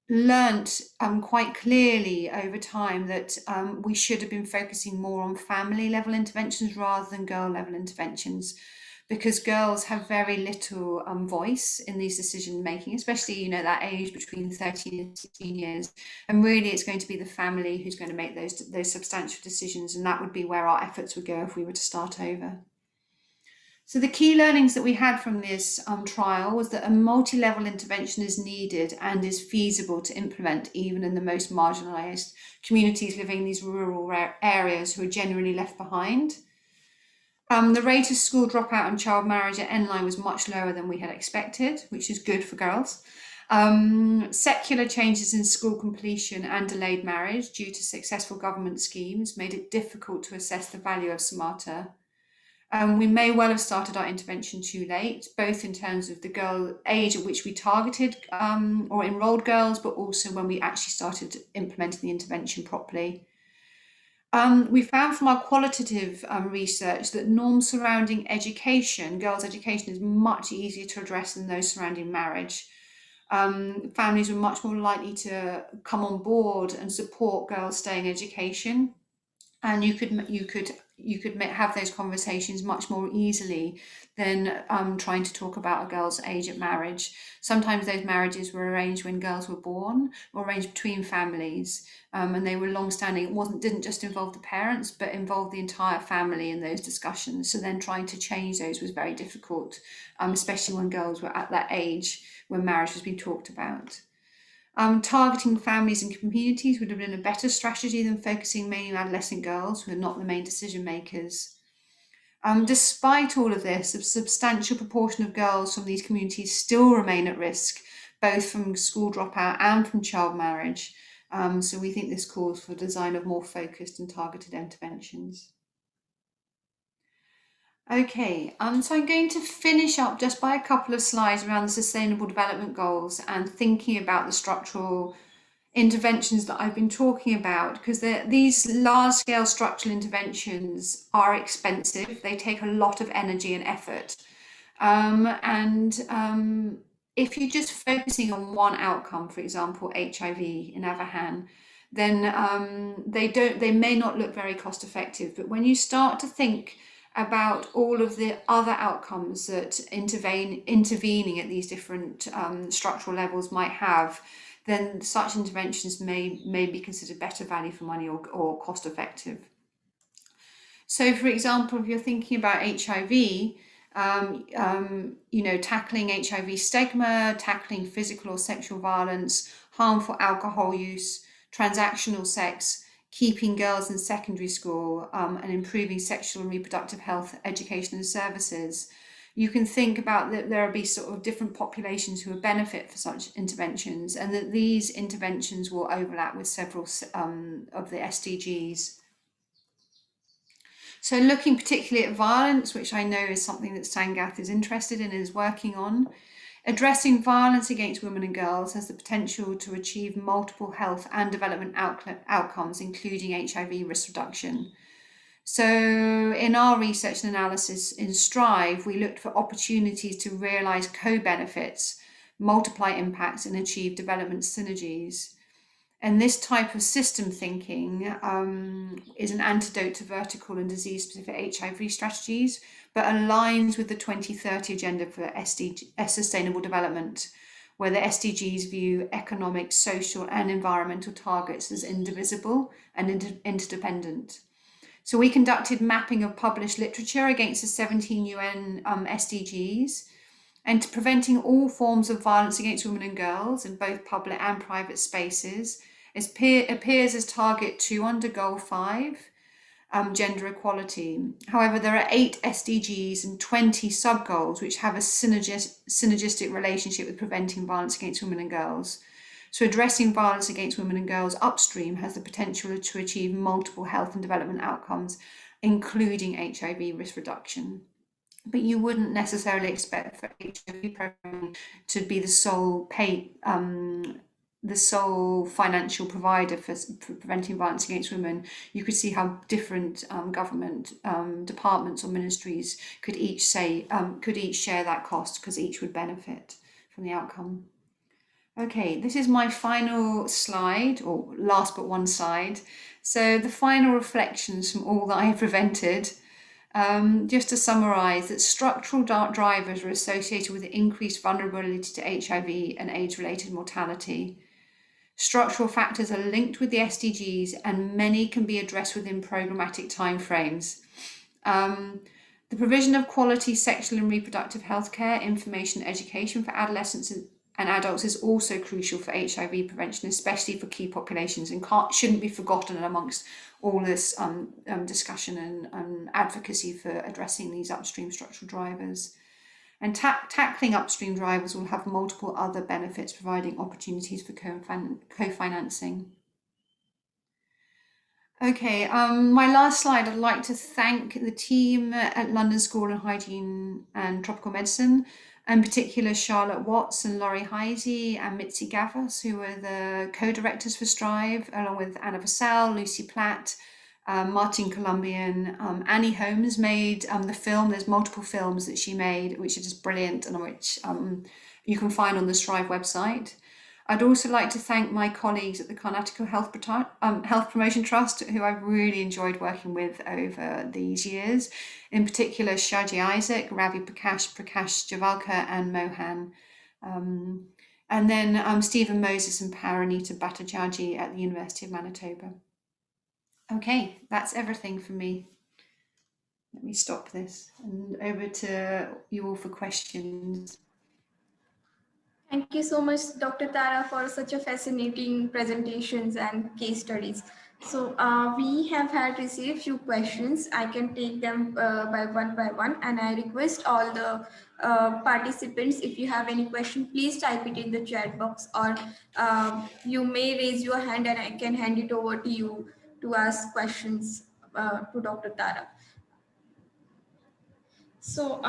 S2: learnt quite clearly over time that we should have been focusing more on family level interventions rather than girl level interventions, because girls have very little voice in these decision making, especially that age between 13 and 16 years. And really it's going to be the family who's going to make those substantial decisions, and that would be where our efforts would go if we were to start over. So the key learnings that we had from this trial was that a multi-level intervention is needed and is feasible to implement even in the most marginalised communities living in these rural areas who are generally left behind. The rate of school dropout and child marriage at N-line was much lower than we had expected, which is good for girls. Secular changes in school completion and delayed marriage due to successful government schemes made it difficult to assess the value of Samata. We may well have started our intervention too late, both in terms of the age at which we targeted or enrolled girls, but also when we actually started implementing the intervention properly. We found from our qualitative research that norms surrounding education, girls' education, is much easier to address than those surrounding marriage. Families were much more likely to come on board and support girls staying in education, and you could have those conversations much more easily than trying to talk about a girl's age at marriage. Sometimes those marriages were arranged when girls were born, or arranged between families, and they were long-standing. It didn't just involve the parents, but involved the entire family in those discussions. So then trying to change those was very difficult, especially when girls were at that age when marriage was being talked about. Targeting families and communities would have been a better strategy than focusing mainly on adolescent girls who are not the main decision makers. Despite all of this, a substantial proportion of girls from these communities still remain at risk, both from school dropout and from child marriage. So we think this calls for the design of more focused and targeted interventions. Okay, so I'm going to finish up just by a couple of slides around the Sustainable Development Goals and thinking about the structural interventions that I've been talking about, because these large-scale structural interventions are expensive. They take a lot of energy and effort. If you're just focusing on one outcome, for example, HIV in Avahan, then they may not look very cost effective. But when you start to think about all of the other outcomes that intervening at these different structural levels might have, then such interventions may be considered better value for money or cost effective. So, for example, if you're thinking about HIV, tackling HIV stigma, tackling physical or sexual violence, harmful alcohol use, transactional sex, keeping girls in secondary school, and improving sexual and reproductive health, education and services, you can think about that there will be sort of different populations who will benefit for such interventions, and that these interventions will overlap with several of the SDGs. So looking particularly at violence, which I know is something that Sangath is interested in and is working on, addressing violence against women and girls has the potential to achieve multiple health and development outcomes, including HIV risk reduction. So in our research and analysis in Strive, we looked for opportunities to realise co-benefits, multiply impacts and achieve development synergies. And this type of system thinking is an antidote to vertical and disease-specific HIV strategies, but aligns with the 2030 agenda for sustainable development, where the SDGs view economic, social and environmental targets as indivisible and interdependent. So we conducted mapping of published literature against the 17 UN SDGs, and to preventing all forms of violence against women and girls in both public and private spaces appears as target 2 under goal 5, gender equality. However, there are 8 SDGs and 20 sub-goals which have a synergistic relationship with preventing violence against women and girls. So addressing violence against women and girls upstream has the potential to achieve multiple health and development outcomes, including HIV risk reduction. But you wouldn't necessarily expect for HIV programming to be the sole financial provider for preventing violence against women. You could see how different government departments or ministries could each share that cost, because each would benefit from the outcome. Okay, this is my final slide, or last but one slide. So the final reflections from all that I have presented. Just to summarise, that structural drivers are associated with increased vulnerability to HIV and AIDS-related mortality. Structural factors are linked with the SDGs, and many can be addressed within programmatic timeframes. The provision of quality sexual and reproductive healthcare, information and education for adolescents and adults is also crucial for HIV prevention, especially for key populations, and shouldn't be forgotten amongst all this discussion and advocacy for addressing these upstream structural drivers. And tackling upstream drivers will have multiple other benefits, providing opportunities for co-financing. Okay, my last slide, I'd like to thank the team at London School of Hygiene and Tropical Medicine, in particular Charlotte Watts and Laurie Heisey and Mitzi Gavos, who were the co-directors for Strive, along with Anna Vassal, Lucy Platt, Martin Colombian. Annie Holmes made the film. There's multiple films that she made, which are just brilliant, and which you can find on the Strive website. I'd also like to thank my colleagues at the Karnataka Health Promotion Trust, who I've really enjoyed working with over these years. In particular, Shaji Isaac, Ravi Prakash Javalkar, and Mohan. And then Stephen Moses and Paranita Bhattacharjee at the University of Manitoba. Okay, that's everything from me. Let me stop this and over to you all for questions.
S1: Thank you so much, Dr. Tara, for such a fascinating presentations and case studies. So we have received few questions. I can take them by one, and I request all the participants, if you have any question, please type it in the chat box, or you may raise your hand and I can hand it over to you to ask questions to Dr. Tara. So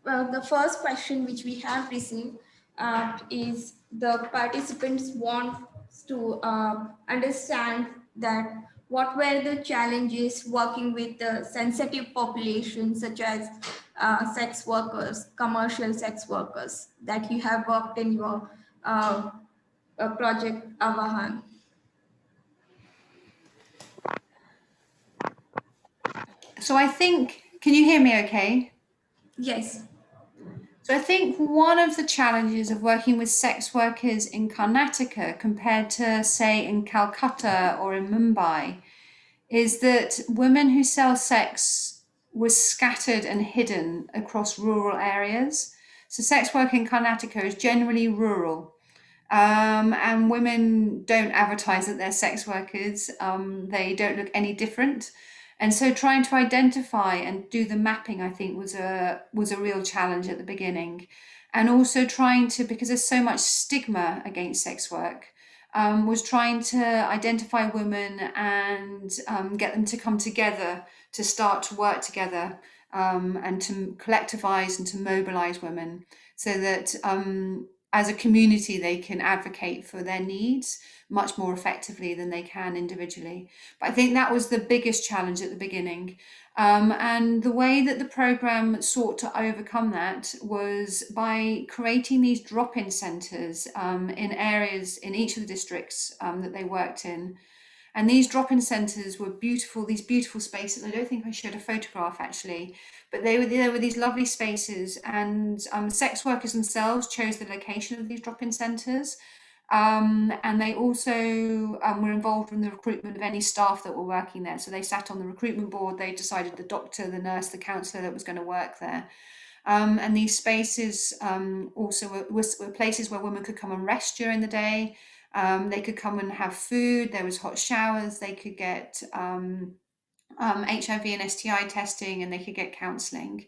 S1: the first question which we have received is the participants want to understand that what were the challenges working with the sensitive populations such as sex workers, commercial sex workers, that you have worked in your project Avahan.
S2: So I think, can you hear me okay?
S1: Yes.
S2: So I think one of the challenges of working with sex workers in Karnataka compared to, say, in Calcutta or in Mumbai, is that women who sell sex were scattered and hidden across rural areas. So sex work in Karnataka is generally rural, and women don't advertise that they're sex workers. They don't look any different. And so trying to identify and do the mapping, I think, was a real challenge at the beginning. And also trying to, because there's so much stigma against sex work, was trying to identify women and get them to come together to start to work together and to collectivize and to mobilize women so that as a community they can advocate for their needs much more effectively than they can individually. But I think that was the biggest challenge at the beginning. And the way that the program sought to overcome that was by creating these drop-in centres in areas in each of the districts that they worked in. And these drop-in centres were beautiful, these beautiful spaces. I don't think I showed a photograph actually, but there were these lovely spaces, and sex workers themselves chose the location of these drop-in centres. And they also were involved in the recruitment of any staff that were working there. So they sat on the recruitment board, they decided the doctor, the nurse, the counsellor that was going to work there. And these spaces also were places where women could come and rest during the day. They could come and have food, there was hot showers, they could get HIV and STI testing, and they could get counselling.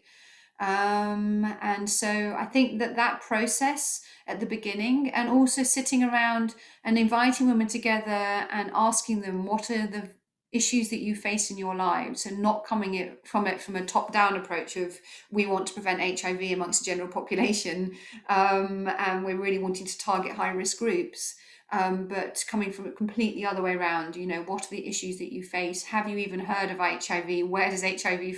S2: And so I think that process at the beginning, and also sitting around and inviting women together and asking them what are the issues that you face in your lives, and not coming from a top-down approach of we want to prevent HIV amongst the general population and we're really wanting to target high-risk groups. But coming from a completely other way around, you know, what are the issues that you face? Have you even heard of HIV? Where does HIV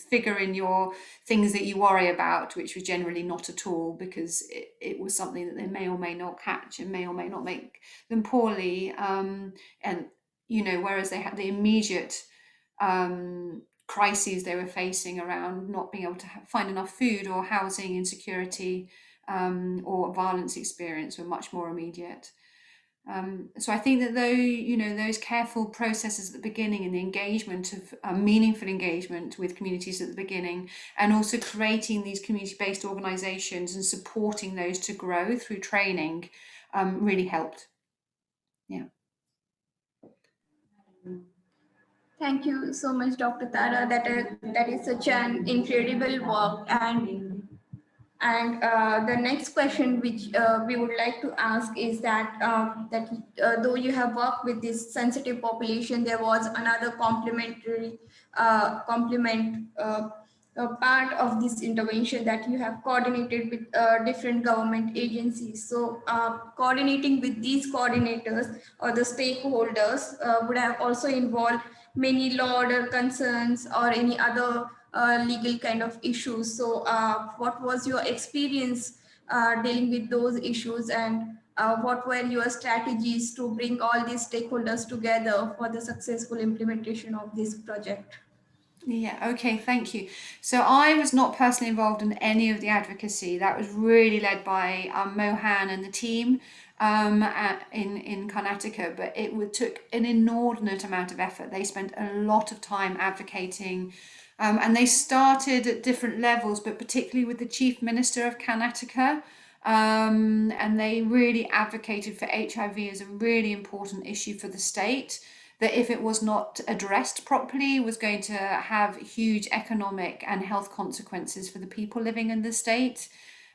S2: figure in your things that you worry about? Which was generally not at all, because it was something that they may or may not catch and may or may not make them poorly. And, you know, whereas they had the immediate crises they were facing around not being able to find enough food or housing insecurity or violence experience were much more immediate. So I think that those careful processes at the beginning, and the engagement of meaningful engagement with communities at the beginning, and also creating these community-based organisations and supporting those to grow through training really helped. Yeah.
S1: Thank you so much, Dr. Tara. That is such an incredible work. And the next question which we would like to ask is that though you have worked with this sensitive population, there was another part of this intervention that you have coordinated with different government agencies. So coordinating with these coordinators or the stakeholders would have also involved many law order concerns or any other legal kind of issues. So what was your experience dealing with those issues, and what were your strategies to bring all these stakeholders together for the successful implementation of this project?
S2: Yeah, okay, thank you. So I was not personally involved in any of the advocacy. That was really led by Mohan and the team in Karnataka, but it took an inordinate amount of effort. They spent a lot of time advocating, and they started at different levels, but particularly with the Chief Minister of Karnataka. And they really advocated for HIV as a really important issue for the state, that if it was not addressed properly was going to have huge economic and health consequences for the people living in the state.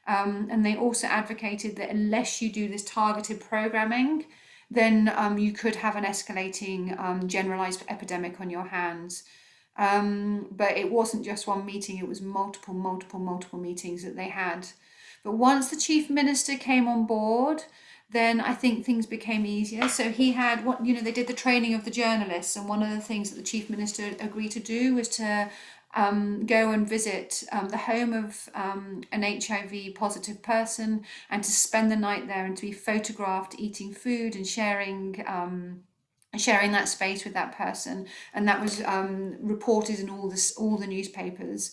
S2: And they also advocated that unless you do this targeted programming, then you could have an escalating generalized epidemic on your hands. But it wasn't just one meeting, it was multiple meetings that they had. But once the Chief Minister came on board, then I think things became easier. So he had they did the training of the journalists, and one of the things that the Chief Minister agreed to do was to go and visit the home of an HIV positive person, and to spend the night there and to be photographed eating food and sharing that space with that person. And that was reported in all the newspapers.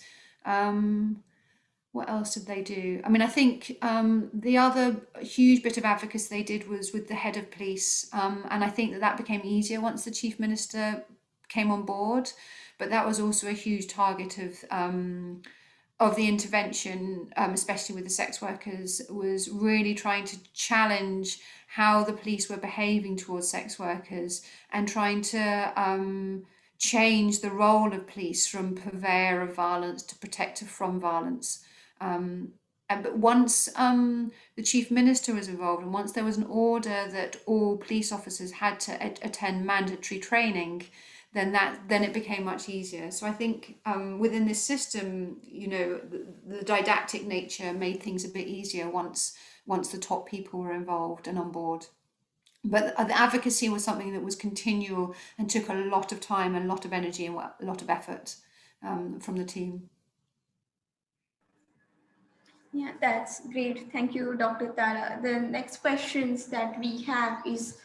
S2: What else did they do? I mean, I think the other huge bit of advocacy they did was with the head of police. And I think that became easier once the Chief Minister came on board. But that was also a huge target of the intervention, especially with the sex workers, was really trying to challenge how the police were behaving towards sex workers, and trying to change the role of police from purveyor of violence to protector from violence. but once the chief minister was involved, and once there was an order that all police officers had to attend mandatory training, then it became much easier. So I think within this system, the didactic nature made things a bit easier once the top people were involved and on board. But the advocacy was something that was continual and took a lot of time and a lot of energy and a lot of effort from the team.
S1: Yeah, that's great. Thank you, Dr. Tara. The next questions that we have is,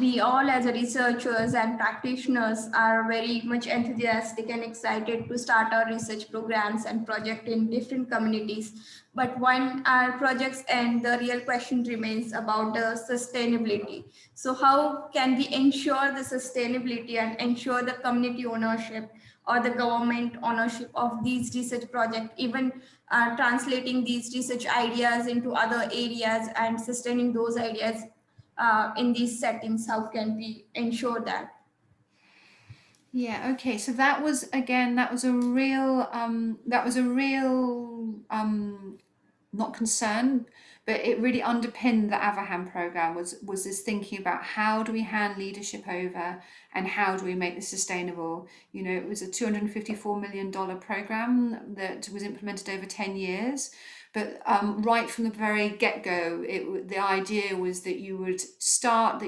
S1: we all as a researchers and practitioners are very much enthusiastic and excited to start our research programs and project in different communities. But when our projects end, the real question remains about the sustainability. So how can we ensure the sustainability and ensure the community ownership or the government ownership of these research projects, even translating these research ideas into other areas and sustaining those ideas in these settings? How can we ensure that?
S2: Yeah, okay. So that was a real not concern, but it really underpinned the Avahan program was this thinking about how do we hand leadership over and how do we make this sustainable. It was a $254 million program that was implemented over 10 years. But right from the very get-go, the idea was that you would start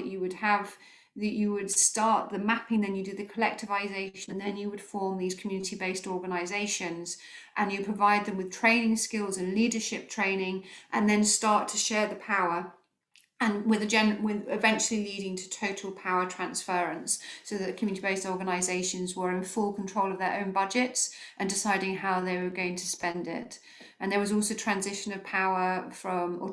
S2: the mapping, then you do the collectivization, and then you would form these community-based organizations, and you provide them with training skills and leadership training, and then start to share the power, and with eventually leading to total power transference, so that community-based organizations were in full control of their own budgets and deciding how they were going to spend it. And there was also transition of power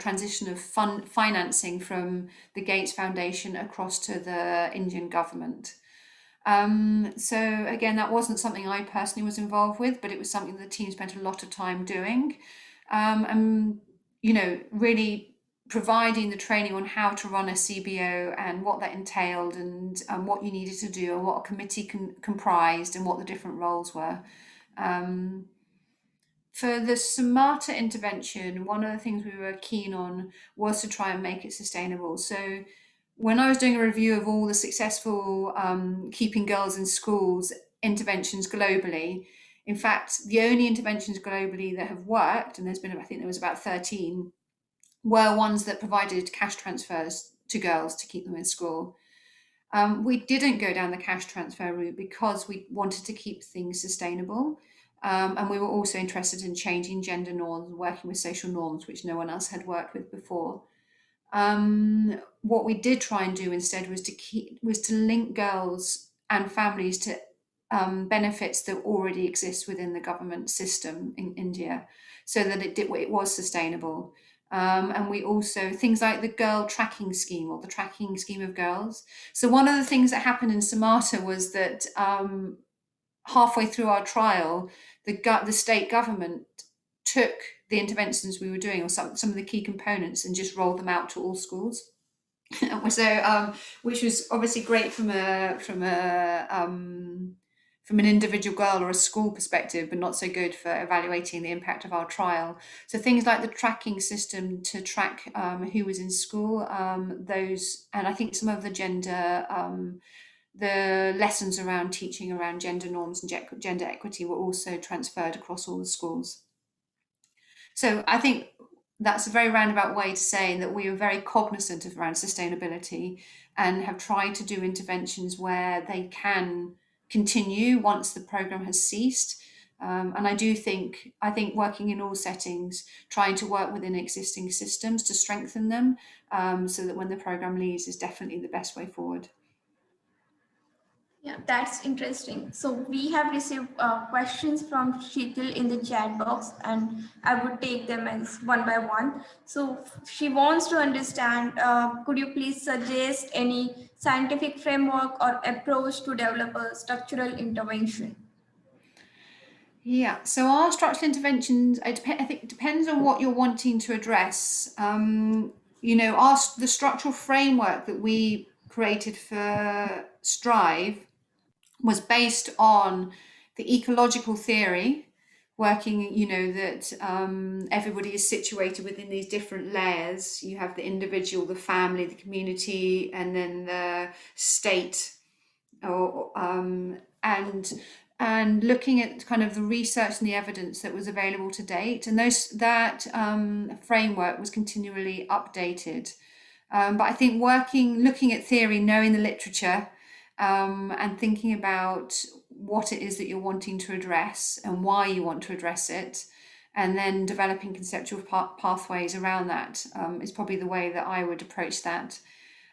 S2: transition of financing from the Gates Foundation across to the Indian government. So again, that wasn't something I personally was involved with, but it was something the team spent a lot of time doing. And really providing the training on how to run a CBO and what that entailed, and what you needed to do, and what a committee comprised, and what the different roles were. For the Sumatra intervention, one of the things we were keen on was to try and make it sustainable. So when I was doing a review of all the successful keeping girls in schools interventions globally, in fact, the only interventions globally that have worked, and I think there was about 13, were ones that provided cash transfers to girls to keep them in school. We didn't go down the cash transfer route because we wanted to keep things sustainable. And we were also interested in changing gender norms, working with social norms, which no one else had worked with before. What we did try and do instead was to link girls and families to benefits that already exist within the government system in India, so that it was sustainable. And we also, things like the girl tracking scheme, or the tracking scheme of girls. So one of the things that happened in Sumatra was that halfway through our trial, the state government took the interventions we were doing, or some of the key components, and just rolled them out to all schools. So, which was obviously great from an individual girl or a school perspective, but not so good for evaluating the impact of our trial. So things like the tracking system to track who was in school, those, and I think some of the gender, the lessons around teaching around gender norms and gender equity were also transferred across all the schools. So I think that's a very roundabout way to say that we are very cognizant of around sustainability, and have tried to do interventions where they can continue once the program has ceased. And I think working in all settings, trying to work within existing systems to strengthen them, so that when the program leaves, is definitely the best way forward.
S1: Yeah, that's interesting. So we have received questions from Sheetal in the chat box, and I would take them as one by one. So she wants to understand, could you please suggest any scientific framework or approach to develop a structural intervention?
S2: Yeah, so our structural interventions, I think it depends on what you're wanting to address. The structural framework that we created for Strive was based on the ecological theory, working, you know, that everybody is situated within these different layers. You have the individual, the family, the community, and then the state, and looking at kind of the research and the evidence that was available to date, and that framework was continually updated. But I think looking at theory, knowing the literature, and thinking about what it is that you're wanting to address and why you want to address it, and then developing conceptual pathways around that is probably the way that I would approach that.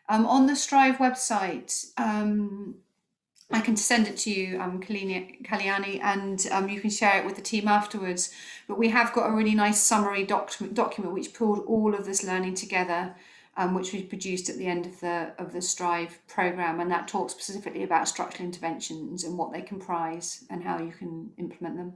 S2: On the Strive website, I can send it to you, Kalyani, and you can share it with the team afterwards. But we have got a really nice summary document which pulled all of this learning together, which we produced at the end of the Strive program, and that talks specifically about structural interventions and what they comprise and how you can implement them.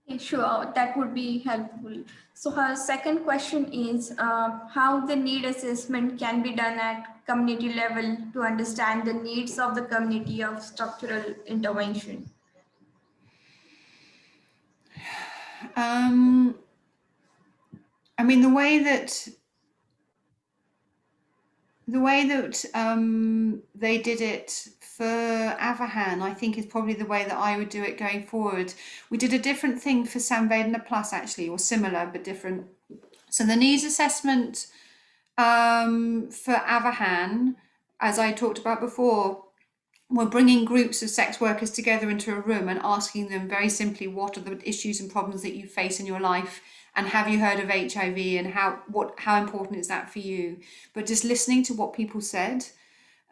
S1: Okay, sure, that would be helpful. So her second question is how the need assessment can be done at community level to understand the needs of the community of structural intervention.
S2: I mean, the way that they did it for Avahan, I think, is probably the way that I would do it going forward. We did a different thing for Samvedana Plus, actually, or similar but different. So the needs assessment for Avahan, as I talked about before, we're bringing groups of sex workers together into a room and asking them very simply, what are the issues and problems that you face in your life? And have you heard of HIV, and how important is that for you? But just listening to what people said.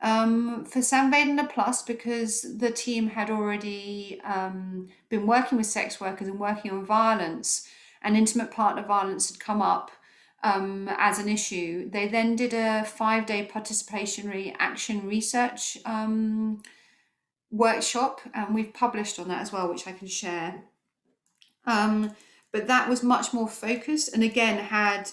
S2: For Samvedana Plus, because the team had already been working with sex workers and working on violence, and intimate partner violence had come up as an issue, they then did a 5-day participatory action research workshop, and we've published on that as well, which I can share. But that was much more focused, and again had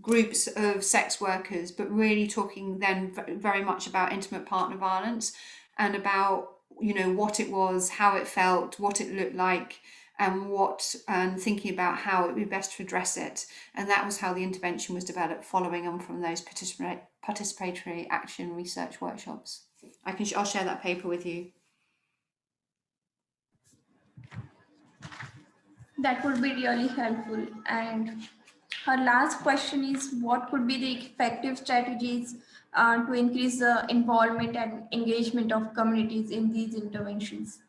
S2: groups of sex workers, but really talking then very much about intimate partner violence and about, you know, what it was, how it felt, what it looked like, and thinking about how it would be best to address it. And that was how the intervention was developed, following on from those participatory action research workshops. I'll share that paper with you.
S1: That would be really helpful. And her last question is, what could be the effective strategies to increase the involvement and engagement of communities in these interventions?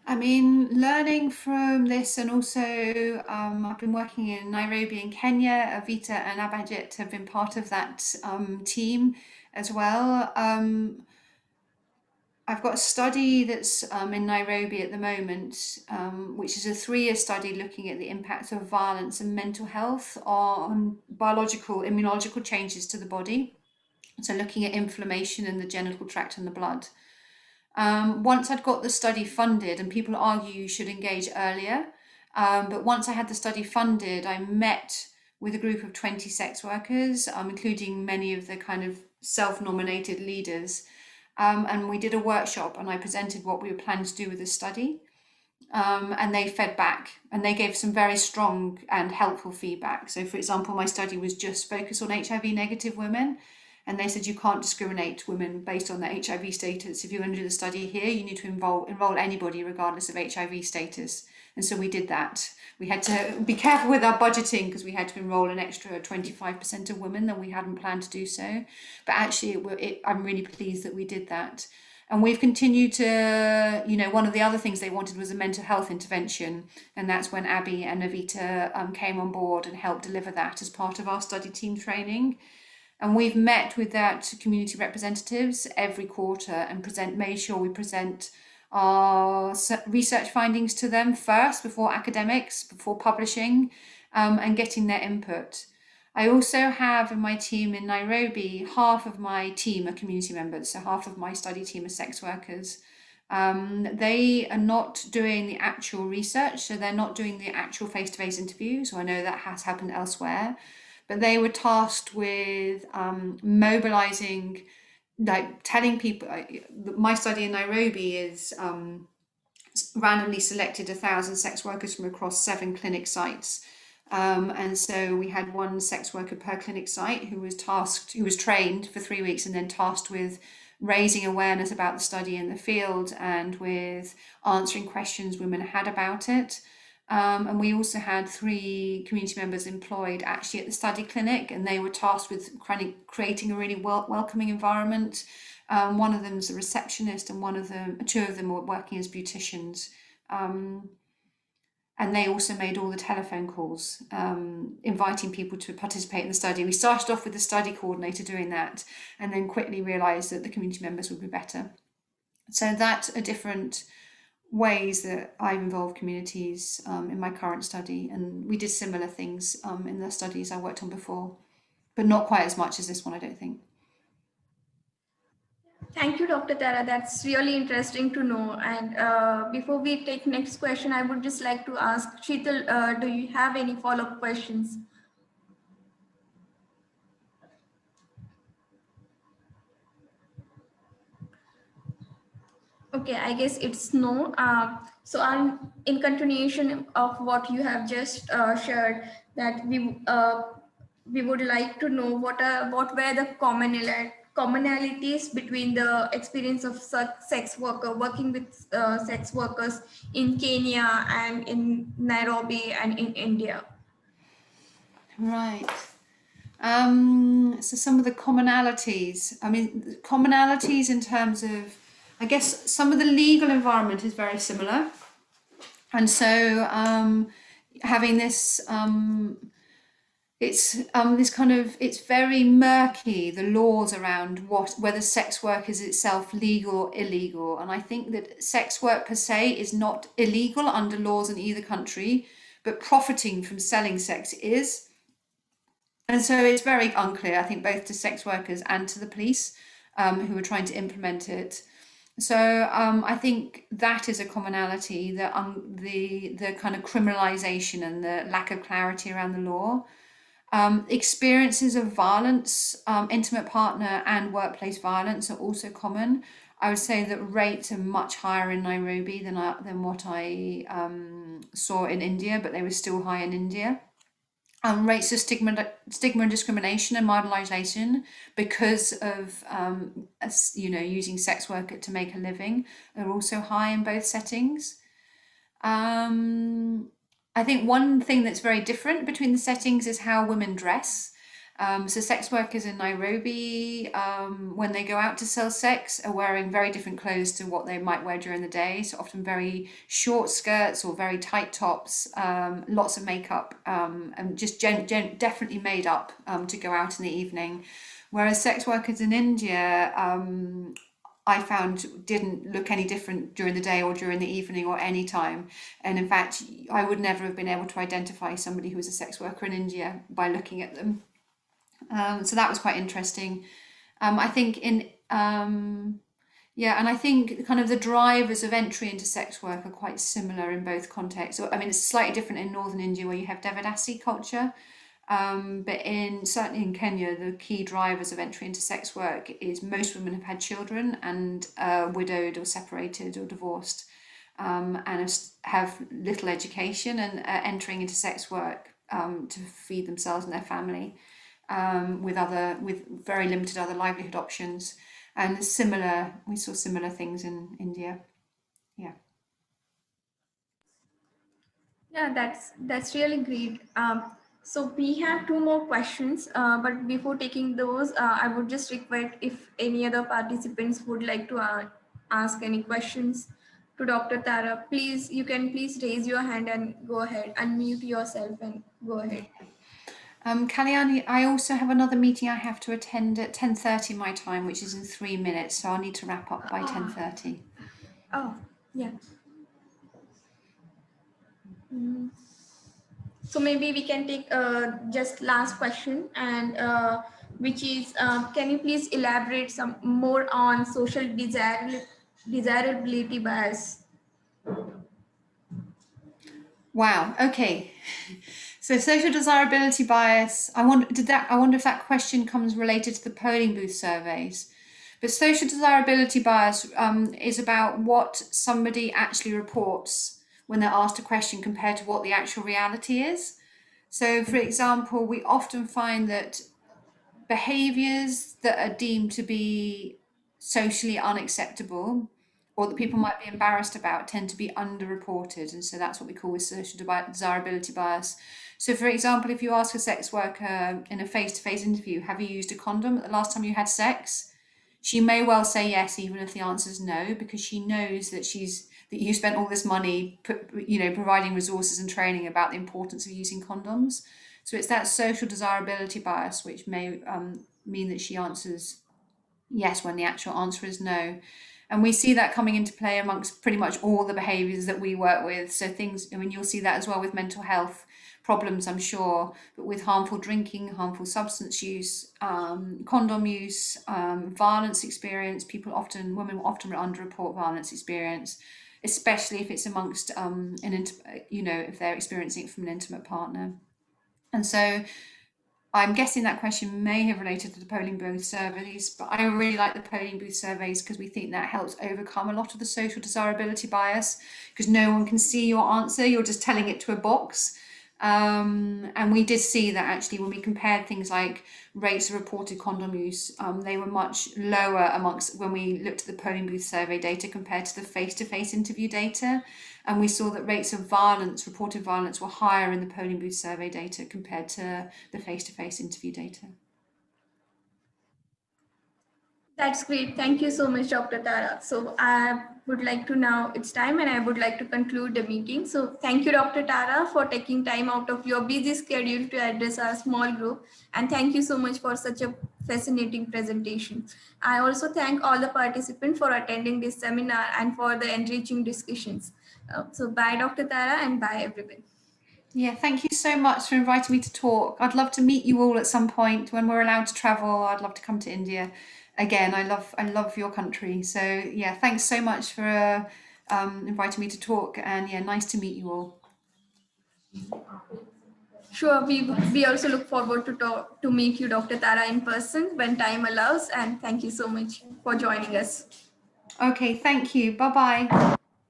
S2: I mean, learning from this, and also I've been working in Nairobi in Kenya. Avita and Abhijit have been part of that team as well. I've got a study that's in Nairobi at the moment, which is a 3-year study looking at the impacts of violence and mental health on biological, immunological changes to the body. So looking at inflammation in the genital tract and the blood. Once I'd got the study funded, and people argue you should engage earlier, but once I had the study funded, I met with a group of 20 sex workers, including many of the kind of self-nominated leaders. And we did a workshop, and I presented what we were planning to do with the study. And they fed back, and they gave some very strong and helpful feedback. So, for example, my study was just focused on HIV negative women. And they said, you can't discriminate women based on their HIV status. If you're going to do the study here, you need to enroll anybody regardless of HIV status. And so we did that. We had to be careful with our budgeting, because we had to enroll an extra 25% of women than we hadn't planned to do so. But actually, I'm really pleased that we did that. And we've continued to, you know, one of the other things they wanted was a mental health intervention. And that's when Abby and Avita came on board and helped deliver that as part of our study team training. And we've met with that community representatives every quarter and made sure we present our research findings to them first, before academics, before publishing, and getting their input. I also have in my team in Nairobi, half of my team are community members, so half of my study team are sex workers. They are not doing the actual research, so they're not doing the actual face-to-face interviews. So I know that has happened elsewhere. But they were tasked with mobilizing like telling people, my study in Nairobi is randomly selected 1,000 sex workers from across 7 clinic sites. And so we had one sex worker per clinic site who was trained for 3 weeks and then tasked with raising awareness about the study in the field and with answering questions women had about it. And we also had 3 community members employed actually at the study clinic, and they were tasked with creating a really welcoming environment. One of them is a receptionist, and 2 of them were working as beauticians. And they also made all the telephone calls, inviting people to participate in the study. We started off with the study coordinator doing that, and then quickly realised that the community members would be better. So that are different ways that I've involved communities in my current study, and we did similar things in the studies I worked on before, but not quite as much as this one, I don't think.
S1: Thank you, Dr. Tara. That's really interesting to know. And before we take next question, I would just like to ask Sheetal, do you have any follow-up questions? Okay, I guess it's no. So I'm in continuation of what you have just shared, that we would like to know what were the commonalities between the experience of sex worker working with sex workers in Kenya and in Nairobi and in India.
S2: Right. So some of the commonalities, commonalities in terms of, I guess some of the legal environment is very similar. And so having this, it's very murky, the laws around whether sex work is itself legal or illegal. And I think that sex work per se is not illegal under laws in either country, but profiting from selling sex is. And so it's very unclear, I think, both to sex workers and to the police who are trying to implement it. So I think that is a commonality, the kind of criminalization and the lack of clarity around the law. Experiences of violence, intimate partner and workplace violence are also common. I would say that rates are much higher in Nairobi than what I saw in India, but they were still high in India. Rates of stigma and discrimination and marginalization because of using sex work to make a living are also high in both settings. I think one thing that's very different between the settings is how women dress. So sex workers in Nairobi, when they go out to sell sex, are wearing very different clothes to what they might wear during the day. So often very short skirts or very tight tops, lots of makeup, and just definitely made up to go out in the evening. Whereas sex workers in India, I found didn't look any different during the day or during the evening or any time. And in fact, I would never have been able to identify somebody who was a sex worker in India by looking at them. So that was quite interesting. I think and I think kind of the drivers of entry into sex work are quite similar in both contexts. I mean, it's slightly different in northern India where you have Devadasi culture, but certainly in Kenya, the key drivers of entry into sex work is most women have had children and widowed or separated or divorced, and have little education and entering into sex work to feed themselves and their family. With very limited other livelihood options, and we saw similar things in India.
S1: Yeah, that's really great. So we have 2 more questions, but before taking those, I would just request if any other participants would like to ask any questions to Dr. Tara. You can please raise your hand and go ahead, unmute yourself and go ahead.
S2: Kalyani, I also have another meeting I have to attend at 10:30 my time, which is in 3 minutes, so I'll need to wrap up by 10:30.
S1: Oh, yeah. So maybe we can take just last question, and which is, can you please elaborate some more on social desirability bias?
S2: Wow. Okay. So social desirability bias. I wonder if that question comes related to the polling booth surveys, But social desirability bias is about what somebody actually reports when they're asked a question compared to what the actual reality is. So, for example, we often find that behaviours that are deemed to be socially unacceptable or that people might be embarrassed about tend to be underreported. And so that's what we call with social desirability bias. So, for example, if you ask a sex worker in a face-to-face interview, have you used a condom at the last time you had sex? She may well say yes, even if the answer is no, because she knows that you spent all this money, providing resources and training about the importance of using condoms. So it's that social desirability bias which may mean that she answers yes when the actual answer is no. And we see that coming into play amongst pretty much all the behaviours that we work with. So you'll see that as well with mental health problems, I'm sure, but with harmful drinking, harmful substance use, condom use, violence experience, women often underreport violence experience, especially if it's amongst if they're experiencing it from an intimate partner. And so I'm guessing that question may have related to the polling booth surveys, but I really like the polling booth surveys because we think that helps overcome a lot of the social desirability bias, because no one can see your answer, you're just telling it to a box. And we did see that actually when we compared things like rates of reported condom use, they were much lower when we looked at the polling booth survey data compared to the face-to-face interview data. And we saw that rates of reported violence, were higher in the polling booth survey data compared to the face-to-face interview data.
S1: That's great. Thank you so much, Dr. Tara. So I would like to now, it's time and I would like to conclude the meeting. So thank you, Dr. Tara, for taking time out of your busy schedule to address our small group. And thank you so much for such a fascinating presentation. I also thank all the participants for attending this seminar and for the enriching discussions. So bye, Dr. Tara, and bye, everyone.
S2: Yeah, thank you so much for inviting me to talk. I'd love to meet you all at some point when we're allowed to travel. I'd love to come to India. Again, I love your country. So yeah, thanks so much for inviting me to talk, and yeah, nice to meet you all.
S1: Sure, we also look forward to meet you, Dr. Tara, in person when time allows, and thank you so much for joining us.
S2: Okay, thank you. Bye-bye.